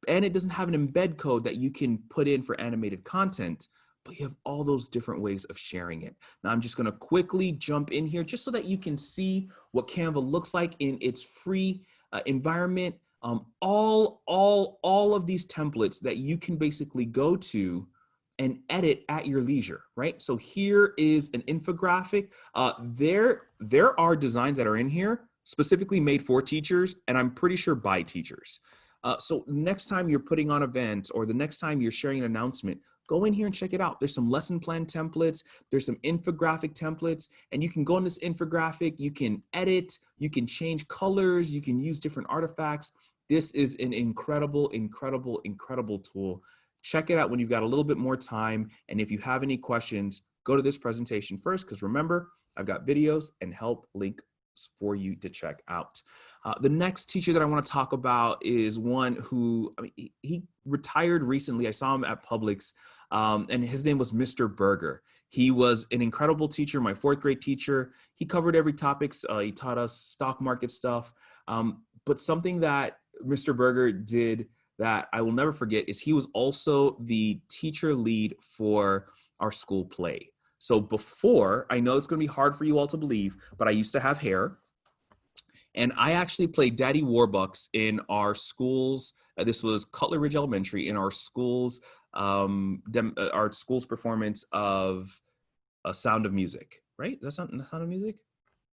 S3: And it doesn't have an embed code that you can put in for animated content, but you have all those different ways of sharing it. Now, I'm just going to quickly jump in here just so that you can see what Canva looks like in its free environment. All of these templates that you can basically go to and edit at your leisure, right? So here is an infographic. There are designs that are in here specifically made for teachers, and I'm pretty sure by teachers. So next time you're putting on events or the next time you're sharing an announcement, go in here and check it out. There's some lesson plan templates, there's some infographic templates, and you can go on this infographic, you can edit, you can change colors, you can use different artifacts. This is an incredible, incredible, incredible tool. Check it out when you've got a little bit more time. And if you have any questions, go to this presentation first, because remember, I've got videos and help links for you to check out. The next teacher that I want to talk about is one who, he retired recently. I saw him at Publix, and his name was Mr. Berger. He was an incredible teacher, my 4th grade teacher. He covered every topics. He taught us stock market stuff. But something that Mr. Berger did that I will never forget is he was also the teacher lead for our school play. So before, I know it's going to be hard for you all to believe, but I used to have hair. And I actually played Daddy Warbucks in our schools. This was Cutler Ridge Elementary, in our school's performance of A Sound of Music, right? Is that Sound of Music?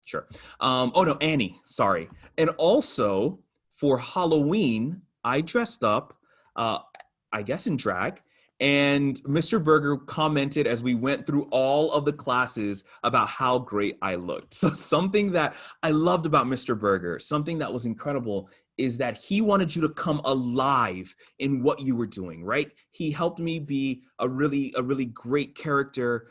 S3: Sure. Oh no, Annie, sorry. And also for Halloween, I dressed up, I guess in drag, and Mr. Berger commented as we went through all of the classes about how great I looked. So something that I loved about Mr. Berger, something that was incredible, is that he wanted you to come alive in what you were doing, right? He helped me be a really great character.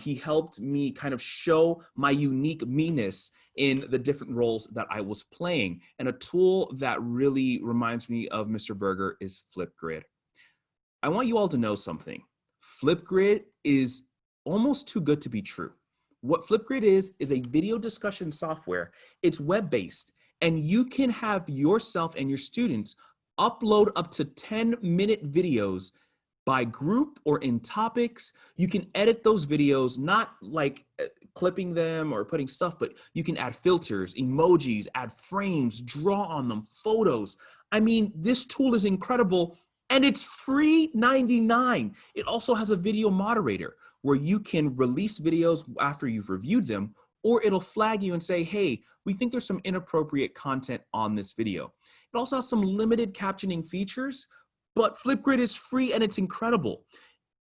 S3: He helped me kind of show my unique meanness in the different roles that I was playing. And a tool that really reminds me of Mr. Berger is Flipgrid. I want you all to know something. Flipgrid is almost too good to be true. What Flipgrid is a video discussion software. It's web-based, and you can have yourself and your students upload up to 10-minute videos by group or in topics. You can edit those videos, not like clipping them or putting stuff, but you can add filters, emojis, add frames, draw on them, photos. I mean, this tool is incredible, and it's free 99. It also has a video moderator where you can release videos after you've reviewed them, or it'll flag you and say, hey, we think there's some inappropriate content on this video. It also has some limited captioning features, but Flipgrid is free and it's incredible.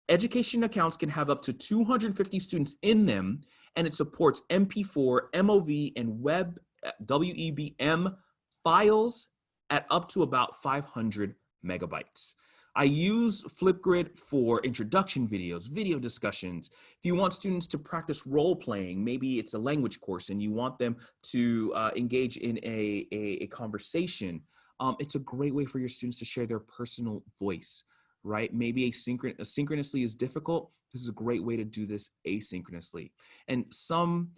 S3: Education accounts can have up to 250 students in them, and it supports MP4, MOV, and web WEBM files at up to about 500 megabytes. I use Flipgrid for introduction videos, video discussions. If you want students to practice role playing, maybe it's a language course and you want them to engage in a conversation, it's a great way for your students to share their personal voice, right? Maybe asynchronously is difficult. This is a great way to do this asynchronously. And some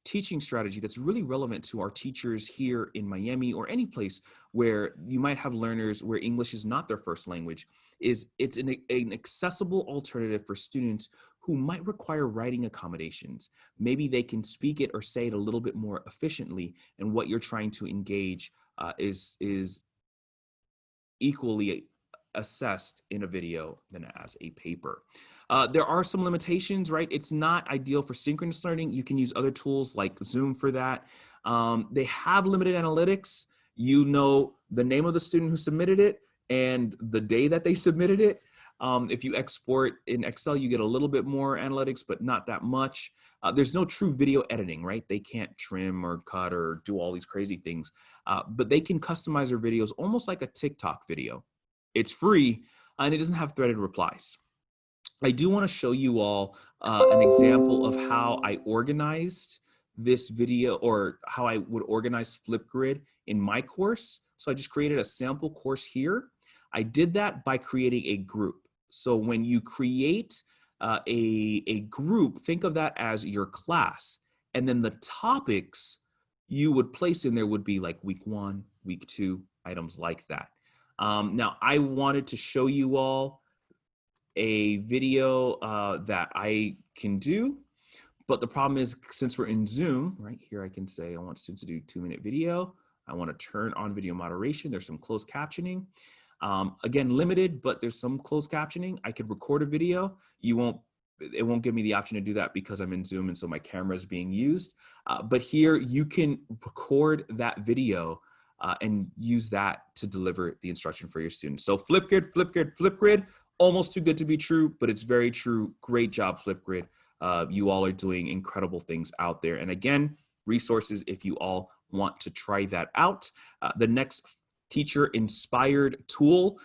S3: teaching strategy that's really relevant to our teachers here in Miami or any place where you might have learners where English is not their first language is it's an accessible alternative for students who might require writing accommodations. Maybe they can speak it or say it a little bit more efficiently, and what you're trying to engage is equally assessed in a video than as a paper. There are some limitations, right? It's not ideal for synchronous learning. You can use other tools like Zoom for that. They have limited analytics. You know the name of the student who submitted it and the day that they submitted it. If you export in Excel, you get a little bit more analytics, but not that much. There's no true video editing, right? They can't trim or cut or do all these crazy things, but they can customize their videos almost like a TikTok video. It's free and it doesn't have threaded replies. I do want to show you all an example of how I organized this video, or how I would organize Flipgrid in my course. So I just created a sample course here. I did that by creating a group. So when you create a group, think of that as your class. And then the topics you would place in there would be like week 1, week 2, items like that. Now I wanted to show you all a video that I can do, but the problem is, since we're in Zoom, right here I can say I want students to do 2-minute video. I want to turn on video moderation. There's some closed captioning. Again, limited, but there's some closed captioning. I could record a video. It won't give me the option to do that because I'm in Zoom and so my camera is being used. But here you can record that video and use that to deliver the instruction for your students. So Flipgrid, Flipgrid, Flipgrid, almost too good to be true, but it's very true. Great job, Flipgrid. You all are doing incredible things out there. And again, resources if you all want to try that out. The next teacher-inspired tool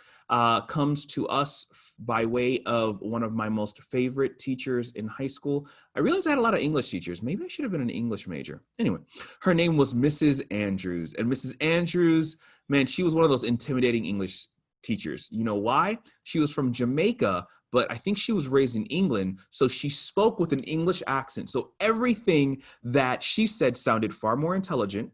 S3: comes to us by way of one of my most favorite teachers in high school. I realized I had a lot of English teachers. Maybe I should have been an English major. Anyway, her name was Mrs. Andrews. And Mrs. Andrews, man, she was one of those intimidating English teachers. You know why? She was from Jamaica, but I think she was raised in England, so she spoke with an English accent. So everything that she said sounded far more intelligent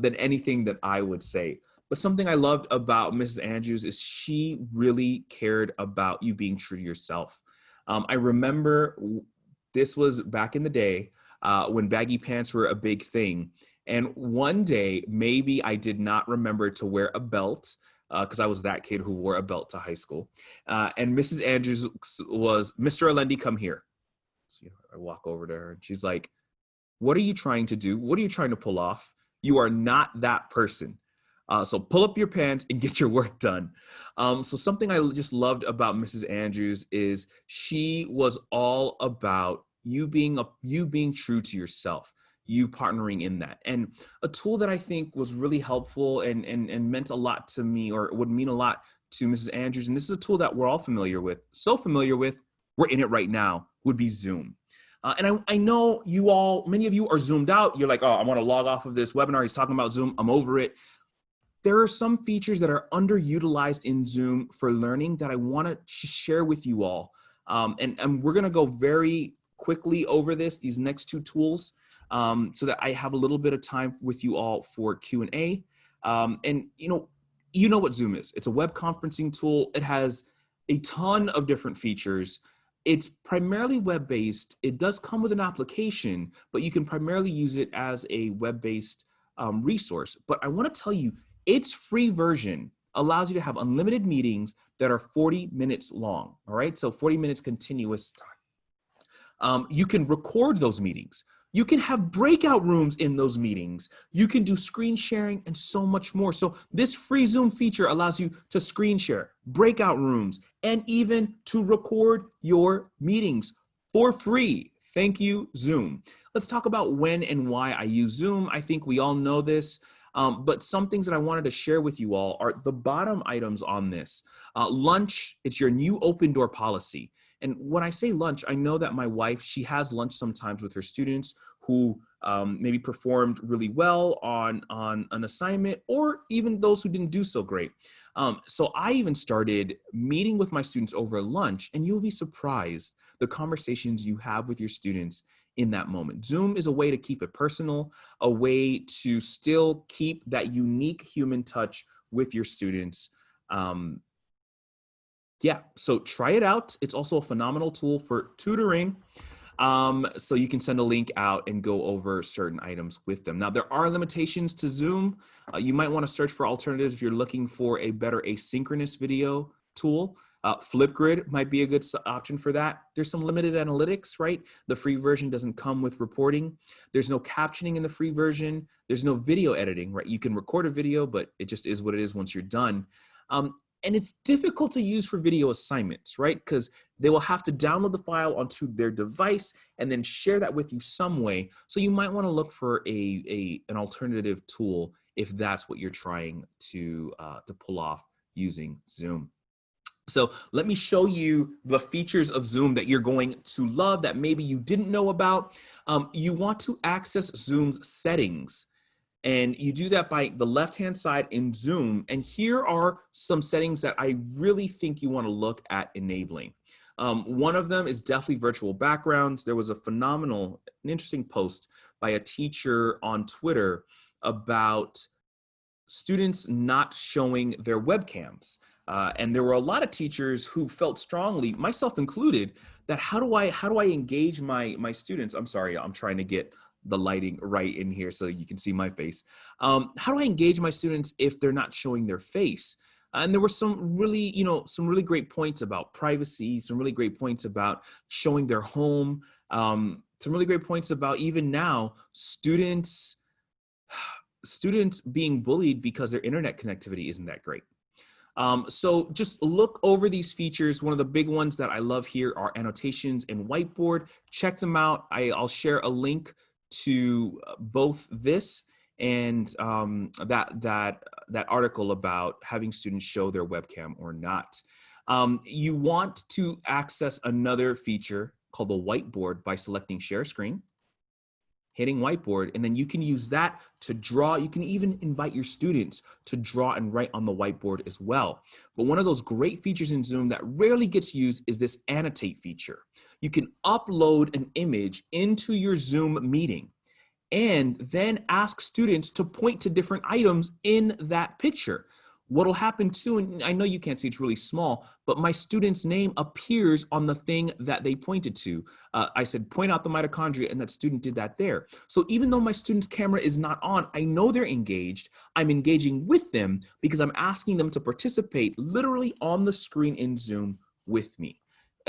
S3: than anything that I would say. But something I loved about Mrs. Andrews is she really cared about you being true to yourself. I remember this was back in the day when baggy pants were a big thing. And one day, maybe I did not remember to wear a belt because I was that kid who wore a belt to high school. And Mrs. Andrews was, Mr. Alendi, come here. So I walk over to her and she's like, what are you trying to do? What are you trying to pull off? You are not that person. So pull up your pants and get your work done. So something I just loved about Mrs. Andrews is she was all about you being true to yourself, you partnering in that. And a tool that I think was really helpful and meant a lot to me, or would mean a lot to Mrs. Andrews, and this is a tool that we're all familiar with, so familiar with, we're in it right now, would be Zoom. And I know you all, many of you are zoomed out. You're like, oh, I want to log off of this webinar. He's talking about Zoom. I'm over it. There are some features that are underutilized in Zoom for learning that I want to share with you all. And we're going to go very quickly over these next two tools, so that I have a little bit of time with you all for Q&A. And you know what Zoom is. It's a web conferencing tool. It has a ton of different features. It's primarily web-based. It does come with an application, but you can primarily use it as a web-based resource. But I want to tell you, its free version allows you to have unlimited meetings that are 40 minutes long, all right? So 40 minutes continuous time. You can record those meetings. You can have breakout rooms in those meetings. You can do screen sharing and so much more. So this free Zoom feature allows you to screen share, breakout rooms, and even to record your meetings for free. Thank you, Zoom. Let's talk about when and why I use Zoom. I think we all know this, but some things that I wanted to share with you all are the bottom items on this. Lunch, it's your new open door policy. And when I say lunch, I know that my wife, she has lunch sometimes with her students who maybe performed really well on an assignment, or even those who didn't do so great. So I even started meeting with my students over lunch, and you'll be surprised the conversations you have with your students in that moment. Zoom is a way to keep it personal, a way to still keep that unique human touch with your students. Yeah, so try it out. It's also a phenomenal tool for tutoring. So you can send a link out and go over certain items with them. Now, there are limitations to Zoom. You might want to search for alternatives if you're looking for a better asynchronous video tool. Flipgrid might be a good option for that. There's some limited analytics, right? The free version doesn't come with reporting. There's no captioning in the free version. There's no video editing, right? You can record a video, but it just is what it is once you're done. And it's difficult to use for video assignments, right? Because they will have to download the file onto their device and then share that with you some way. So you might want to look for an alternative tool if that's what you're trying to pull off using Zoom. So let me show you the features of Zoom that you're going to love that maybe you didn't know about. You want to access Zoom's settings. And you do that by the left-hand side in Zoom. And here are some settings that I really think you want to look at enabling. One of them is definitely virtual backgrounds. There was an interesting post by a teacher on Twitter about students not showing their webcams. And there were a lot of teachers who felt strongly, myself included, that how do I engage my students? I'm sorry, I'm trying to get the lighting right in here so you can see my face. How do I engage my students if they're not showing their face? And there were some really great points about privacy, some really great points about showing their home, some really great points about even now students being bullied because their internet connectivity isn't that great. So just look over these features. One of the big ones that I love here are annotations and whiteboard. Check them out. I'll share a link to both this and that article about having students show their webcam or not. You want to access another feature called the whiteboard by selecting share screen, hitting whiteboard, and then you can use that to draw. You can even invite your students to draw and write on the whiteboard as well. But one of those great features in Zoom that rarely gets used is this annotate feature. You can upload an image into your Zoom meeting and then ask students to point to different items in that picture. What'll happen too, and I know you can't see, it's really small, but my student's name appears on the thing that they pointed to. I said, point out the mitochondria, and that student did that there. So even though my student's camera is not on, I know they're engaged. I'm engaging with them because I'm asking them to participate literally on the screen in Zoom with me.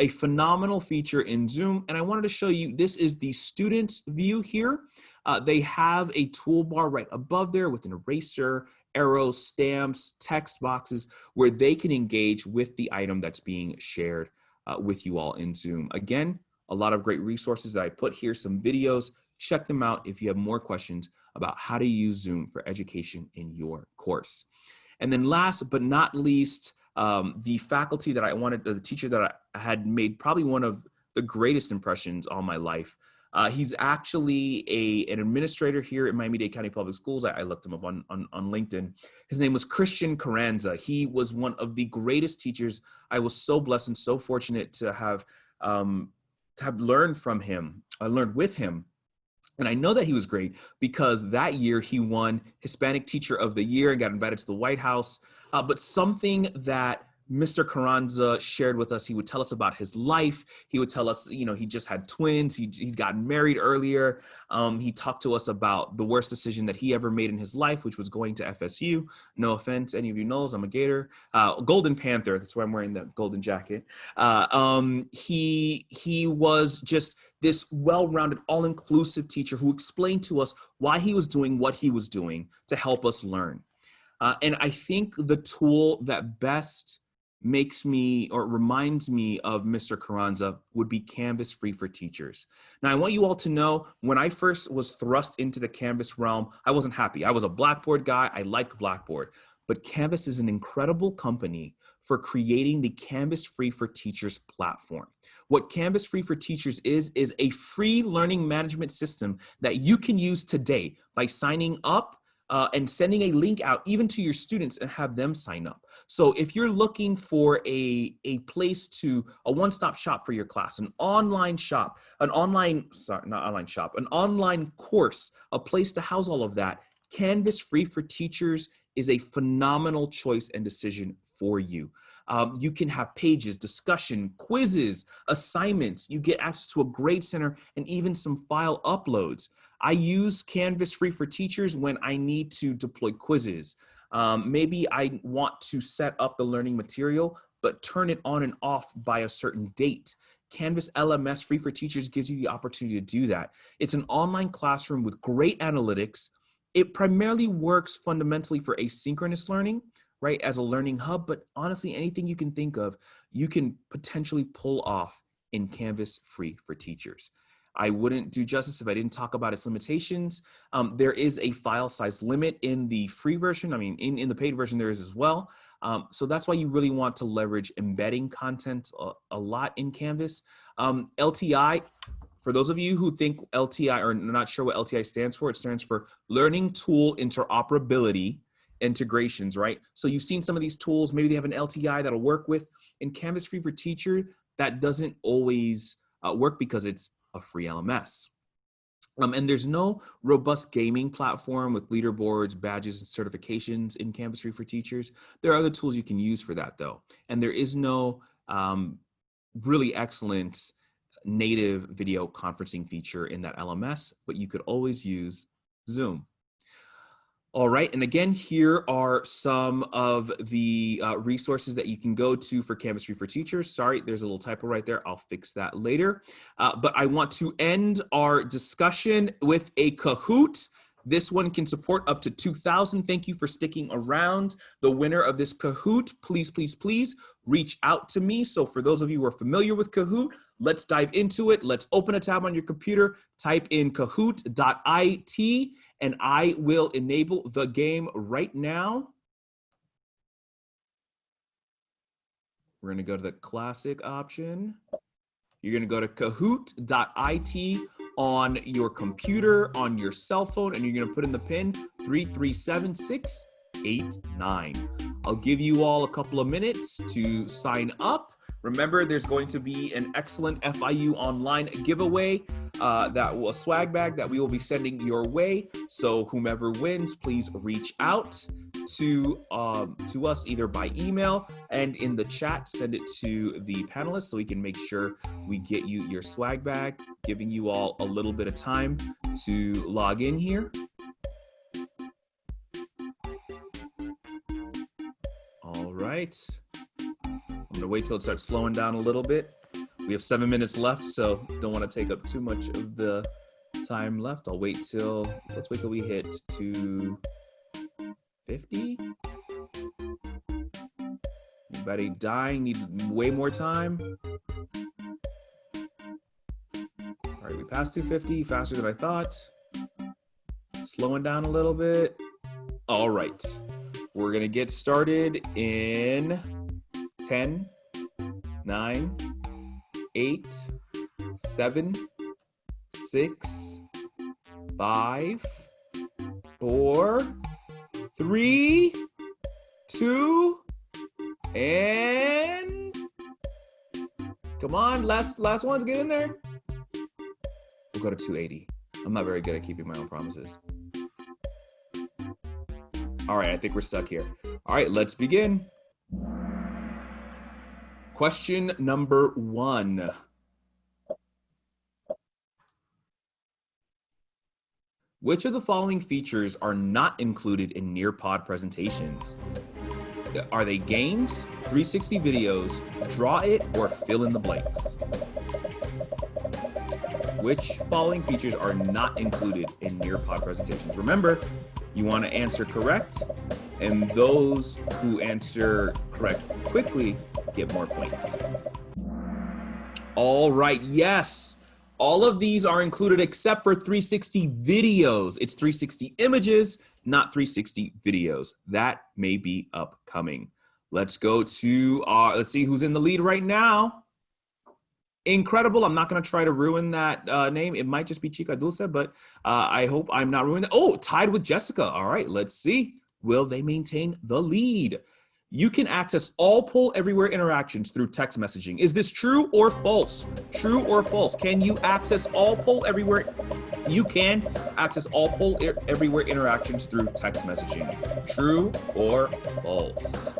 S3: A phenomenal feature in Zoom, and I wanted to show you, this is the student's view here. They have a toolbar right above there with an eraser, arrows, stamps, text boxes, where they can engage with the item that's being shared with you all in Zoom. Again, a lot of great resources that I put here, some videos. Check them out if you have more questions about how to use Zoom for education in your course. And then last but not least, the faculty that I wanted, the teacher that I had made probably one of the greatest impressions on my life. He's actually an administrator here at Miami-Dade County Public Schools. I looked him up on LinkedIn. His name was Christian Carranza. He was one of the greatest teachers. I was so blessed and so fortunate to have to have learned from him. I learned with him. And I know that he was great because that year he won Hispanic Teacher of the Year and got invited to the White House. But something that Mr. Carranza shared with us, he would tell us about his life. He would tell us, he just had twins. He'd gotten married earlier. He talked to us about the worst decision that he ever made in his life, which was going to FSU. No offense, any of you knows, I'm a Gator. Golden Panther, that's why I'm wearing the golden jacket. He was just this well-rounded, all-inclusive teacher who explained to us why he was doing what he was doing to help us learn. And I think the tool that best makes me or reminds me of Mr. Carranza would be Canvas Free for Teachers. Now, I want you all to know when I first was thrust into the Canvas realm, I wasn't happy. I was a Blackboard guy. I liked Blackboard. But Canvas is an incredible company for creating the Canvas Free for Teachers platform. What Canvas Free for Teachers is a free learning management system that you can use today by signing up and sending a link out even to your students and have them sign up. So if you're looking for a one-stop shop for your class, an online course, a place to house all of that, Canvas Free for Teachers is a phenomenal choice and decision for you. You can have pages, discussion, quizzes, assignments. You get access to a grade center and even some file uploads. I use Canvas Free for Teachers when I need to deploy quizzes. Maybe I want to set up the learning material, but turn it on and off by a certain date. Canvas LMS Free for Teachers gives you the opportunity to do that. It's an online classroom with great analytics. It primarily works fundamentally for asynchronous learning, right, as a learning hub, but honestly, anything you can think of, you can potentially pull off in Canvas Free for Teachers. I wouldn't do justice if I didn't talk about its limitations. There is a file size limit in the free version. I mean, in the paid version, there is as well. So that's why you really want to leverage embedding content a lot in Canvas. LTI, for those of you who think LTI or not sure what LTI stands for, it stands for Learning Tool Interoperability Integrations, right? So you've seen some of these tools, maybe they have an LTI that'll work with. In Canvas Free for Teacher, that doesn't always work because it's a free LMS. And there's no robust gaming platform with leaderboards, badges, and certifications in Canvas Free for Teachers. There are other tools you can use for that though. And there is no really excellent native video conferencing feature in that LMS, but you could always use Zoom. All right, and again, here are some of the resources that you can go to for Canvas Free for Teachers. Sorry, there's a little typo right there. I'll fix that later. But I want to end our discussion with a Kahoot. This one can support up to 2,000. Thank you for sticking around. The winner of this Kahoot, please, please, please reach out to me. So for those of you who are familiar with Kahoot, let's dive into it. Let's open a tab on your computer, type in kahoot.it, and I will enable the game right now. We're gonna go to the classic option. You're gonna go to kahoot.it on your computer, on your cell phone, and you're gonna put in the pin 337689. I'll give you all a couple of minutes to sign up. Remember, there's going to be an excellent FIU online giveaway, a swag bag that we will be sending your way. So whomever wins, please reach out to us either by email and in the chat, send it to the panelists so we can make sure we get you your swag bag, giving you all a little bit of time to log in here. All right. I'm gonna wait till it starts slowing down a little bit. We have 7 minutes left, so don't want to take up too much of the time left. Let's wait till we hit 250. Anybody dying, need way more time? All right, we passed 250, faster than I thought. Slowing down a little bit. All right, we're gonna get started in 10, 9, 8, 7, 6, 5, 4, 3, 2, and come on, last ones, get in there. We'll go to 280. I'm not very good at keeping my own promises. All right, I think we're stuck here. All right, let's begin. Question number 1. Which of the following features are not included in Nearpod presentations? Are they games, 360 videos, draw it, or fill in the blanks? Which following features are not included in Nearpod presentations? Remember, you want to answer correct, and those who answer correct quickly get more points. All right, yes. All of these are included except for 360 videos. It's 360 images, not 360 videos. That may be upcoming. Let's go to let's see who's in the lead right now. Incredible. I'm not going to try to ruin that name. It might just be Chica Dulce, but I hope I'm not ruining that. Oh, tied with Jessica. All right, let's see. Will they maintain the lead? You can access all Poll Everywhere interactions through text messaging. Is this true or false? True or false? Can you access all Poll Everywhere? You can access all Poll Everywhere interactions through text messaging. True or false?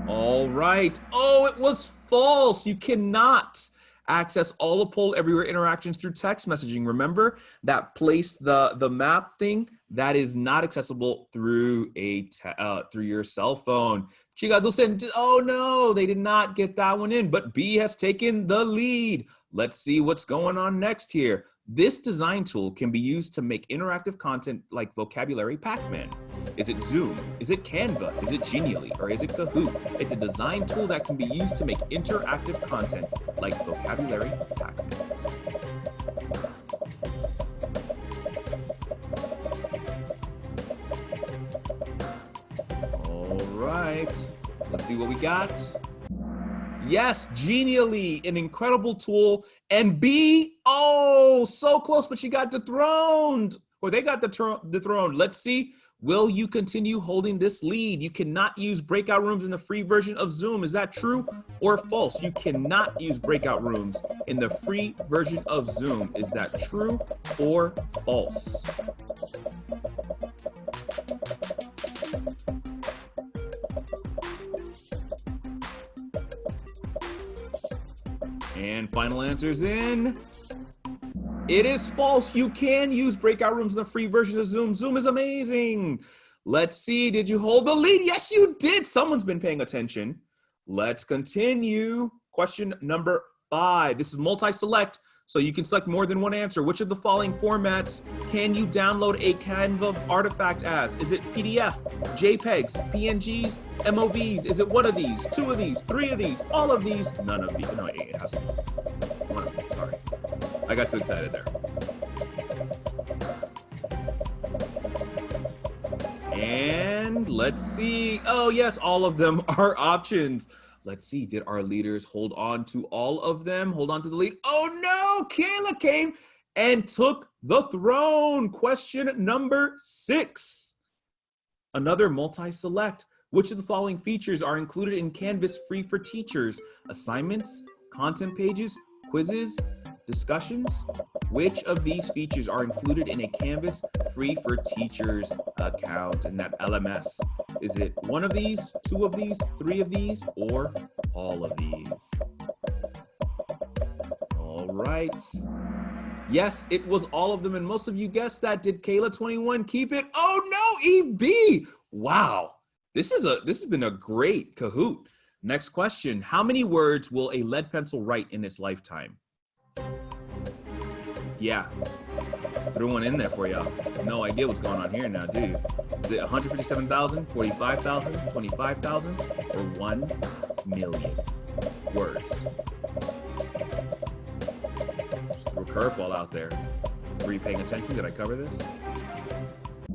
S3: All right. Oh, it was false. You cannot access all the Poll Everywhere interactions through text messaging. Remember that place the map thing that is not accessible through through your cell phone. Chica Dulce, oh no, they did not get that one in, but B has taken the lead. Let's see what's going on next here. This design tool can be used to make interactive content like Vocabulary Pac-Man. Is it Zoom? Is it Canva? Is it Genially? Or is it Kahoot? It's a design tool that can be used to make interactive content like Vocabulary Pac-Man. All right, let's see what we got. Yes, Genially, an incredible tool. And B, oh, so close, but she got dethroned. Or they got dethroned. Let's see. Will you continue holding this lead? You cannot use breakout rooms in the free version of Zoom. Is that true or false? You cannot use breakout rooms in the free version of Zoom. Is that true or false? And final answers in. It is false. You can use breakout rooms in the free version of Zoom. Zoom is amazing. Let's see. Did you hold the lead? Yes, you did. Someone's been paying attention. Let's continue. Question number 5. This is multi-select, so you can select more than one answer. Which of the following formats can you download a Canva artifact as? Is it PDF, JPEGs, PNGs, MOVs? Is it one of these, 2 of these, 3 of these, all of these, none of these? No, it has to be one of them. Sorry. I got too excited there. And let's see. Oh, yes, all of them are options. Let's see. Did our leaders hold on to all of them? Hold on to the lead. Oh, no. Kayla came and took the throne. Question number 6. Another multi-select. Which of the following features are included in Canvas free for teachers? Assignments, content pages, quizzes, discussions? Which of these features are included in a Canvas free for teachers account in that LMS? Is it one of these, 2 of these, 3 of these, or all of these? All right. Yes, it was all of them, and most of you guessed that. Did Kayla21 keep it? Oh no, EB! Wow, this has been a great Kahoot. Next question: how many words will a lead pencil write in its lifetime? Yeah, threw one in there for y'all. No idea what's going on here now, do you? Is it 157,000, 45,000, 25,000, or 1 million words? Just threw a curveball out there. Were you paying attention? Did I cover this?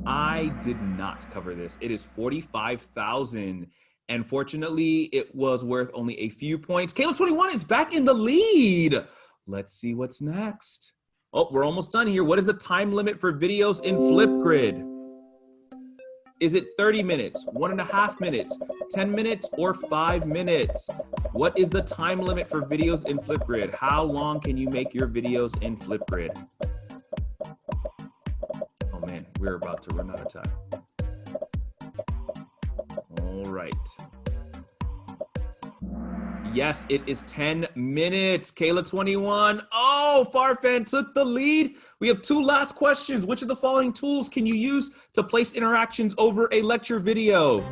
S3: I did not cover this. It is 45,000. And fortunately, it was worth only a few points. Kayla21 is back in the lead. Let's see what's next. Oh, we're almost done here. What is the time limit for videos in Flipgrid? Is it 30 minutes, 1.5 minutes, 10 minutes, or 5 minutes? What is the time limit for videos in Flipgrid? How long can you make your videos in Flipgrid? Oh man, we're about to run out of time. All right. Yes, it is 10 minutes. Kayla 21. Oh, Farfan took the lead. We have 2 last questions. Which of the following tools can you use to place interactions over a lecture video?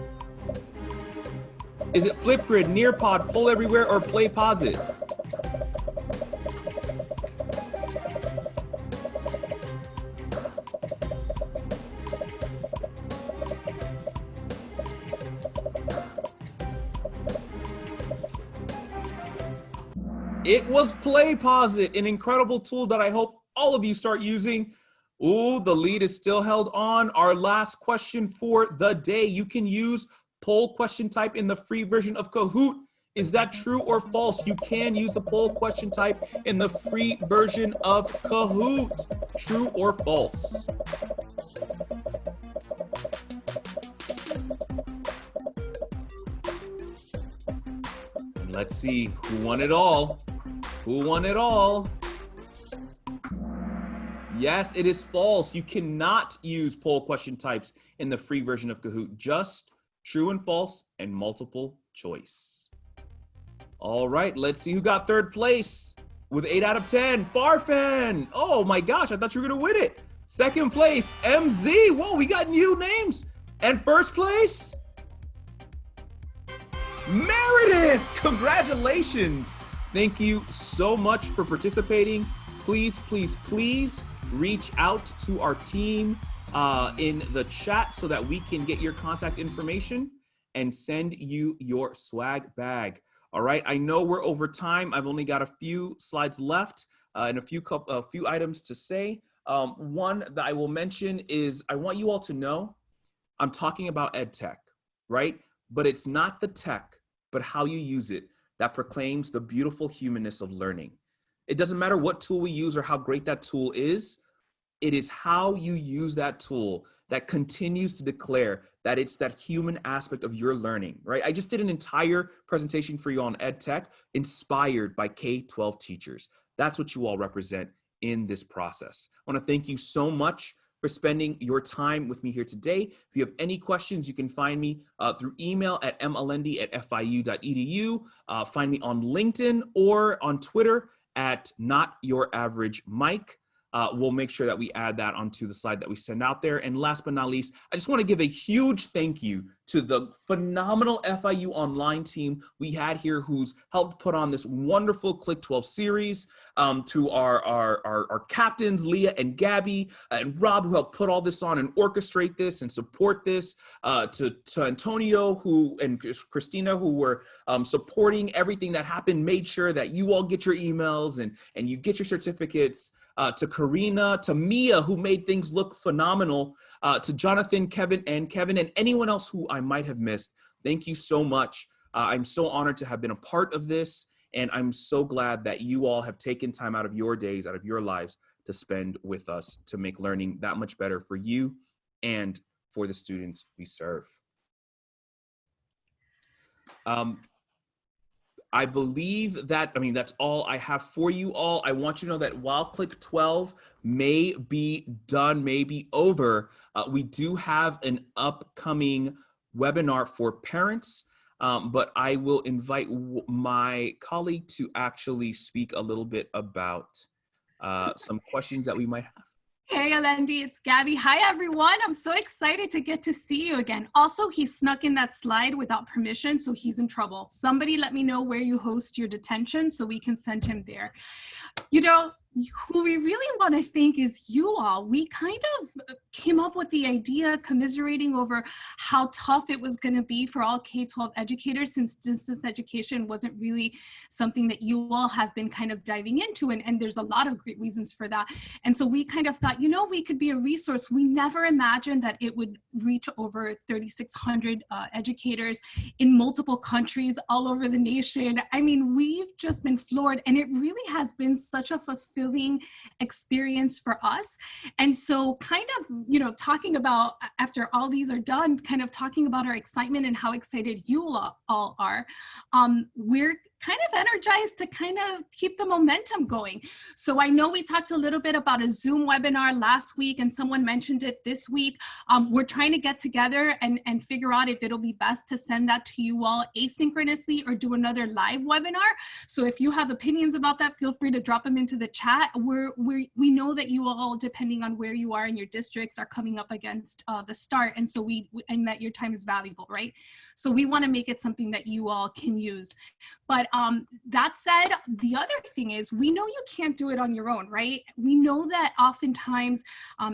S3: Is it Flipgrid, Nearpod, Poll Everywhere, or Play Pause It? It was Play Pause It, an incredible tool that I hope all of you start using. Ooh, the lead is still held on. Our last question for the day. You can use poll question type in the free version of Kahoot. Is that true or false? You can use the poll question type in the free version of Kahoot. True or false? And let's see who won it all. Who won it all? Yes, it is false. You cannot use poll question types in the free version of Kahoot. Just true and false and multiple choice. All right, let's see who got third place with 8 out of 10. Farfan. Oh my gosh, I thought you were going to win it. Second place, MZ. Whoa, we got new names. And first place, Meredith. Congratulations. Thank you so much for participating. Please, please, please reach out to our team in the chat so that we can get your contact information and send you your swag bag. All right, I know we're over time. I've only got a few slides left and a few items to say. One that I will mention is I want you all to know I'm talking about ed tech, right? But it's not the tech, but how you use it that proclaims the beautiful humanness of learning. It doesn't matter what tool we use or how great that tool is. It is how you use that tool that continues to declare that it's that human aspect of your learning, right? I just did an entire presentation for you on ed tech inspired by K-12 teachers. That's what you all represent in this process. I want to thank you so much for spending your time with me here today. If you have any questions, you can find me through email at malendi@fiu.edu. Find me on LinkedIn or on Twitter at NotYourAverageMike. We'll make sure that we add that onto the slide that we send out there. And last but not least, I just want to give a huge thank you to the phenomenal FIU online team we had here who's helped put on this wonderful Click-12 series, to our captains, Leah and Gabby, and Rob, who helped put all this on and orchestrate this and support this, to Antonio and Christina, who were supporting everything that happened, made sure that you all get your emails and you get your certificates, to Karina, to Mia, who made things look phenomenal, to Jonathan, Kevin, and anyone else who I might have missed. Thank you so much. I'm so honored to have been a part of this, and I'm so glad that you all have taken time out of your days, out of your lives, to spend with us to make learning that much better for you and for the students we serve. I believe that, that's all I have for you all. I want you to know that while Click-12 may be done, may be over, we do have an upcoming webinar for parents, but I will invite my colleague to actually speak a little bit about some questions that we might have.
S12: Hey, Alendi, it's Gabby. Hi, everyone. I'm so excited to get to see you again. Also, he snuck in that slide without permission, so he's in trouble. Somebody let me know where you host your detention so we can send him there. You know, who we really want to thank is you all. We kind of came up with the idea commiserating over how tough it was going to be for all K-12 educators, since distance education wasn't really something that you all have been kind of diving into, and there's a lot of great reasons for that. And so we kind of thought, you know, we could be a resource. We never imagined that it would reach over 3,600 educators in multiple countries all over the nation. I mean, we've just been floored, and it really has been such a fulfilling fulfilling experience for us. And so kind of, you know, talking about, after all these are done, kind of talking about our excitement and how excited you all are, we're kind of energized to kind of keep the momentum going. So I know we talked a little bit about a Zoom webinar last week, and someone mentioned it this week. We're trying to get together and figure out if it'll be best to send that to you all asynchronously or do another live webinar. So if you have opinions about that, feel free to drop them into the chat. We know that you all, depending on where you are in your districts, are coming up against the start, and so and that your time is valuable, right? So we want to make it something that you all can use. But that said, the other thing is, we know you can't do it on your own, right? We know that oftentimes,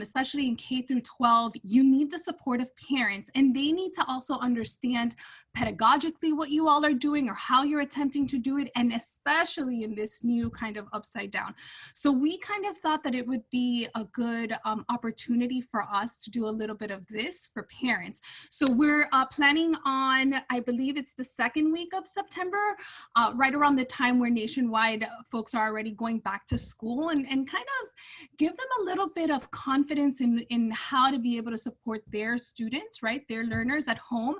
S12: especially in K through 12, you need the support of parents, and they need to also understand pedagogically what you all are doing or how you're attempting to do it, and especially in this new kind of upside down. So we kind of thought that it would be a good opportunity for us to do a little bit of this for parents. So we're planning on, I believe it's the second week of September, right around the time where nationwide folks are already going back to school, and kind of give them a little bit of confidence in how to be able to support their students, right, their learners at home,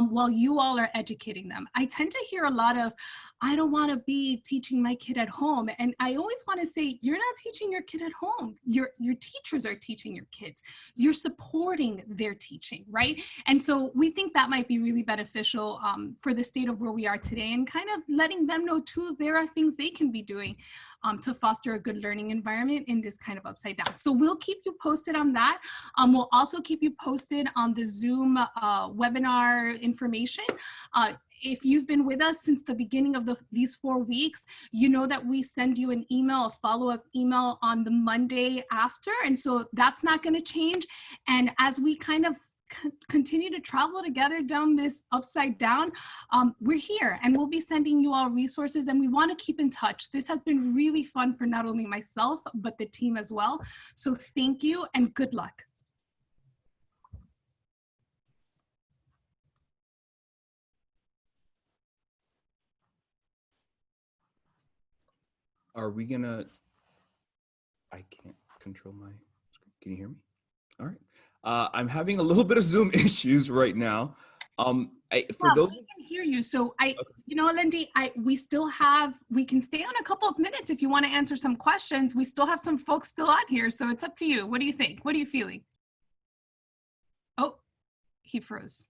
S12: while you all are educating them. I tend to hear a lot of, I don't want to be teaching my kid at home. And I always want to say, you're not teaching your kid at home. Your teachers are teaching your kids. You're supporting their teaching, right? And so we think that might be really beneficial for the state of where we are today, and kind of letting them know too, there are things they can be doing to foster a good learning environment in this kind of upside down. So we'll keep you posted on that. We'll also keep you posted on the Zoom webinar information. If you've been with us since the beginning of these 4 weeks, you know that we send you an email, a follow-up email on the Monday after. And so that's not going to change. And as we kind of continue to travel together down this upside down, we're here, and we'll be sending you all resources, and we want to keep in touch. This has been really fun for not only myself, but the team as well. So thank you and good luck.
S3: Are we gonna, I can't control my screen. Can you hear me? All right. I'm having a little bit of Zoom issues right now. For those,
S12: I can hear you. So you know, Lindy, we can stay on a couple of minutes if you want to answer some questions. We still have some folks still on here, so it's up to you. What do you think? What are you feeling? Oh, he froze.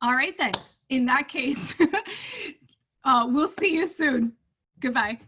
S12: All right then. In that case, we'll see you soon. Goodbye.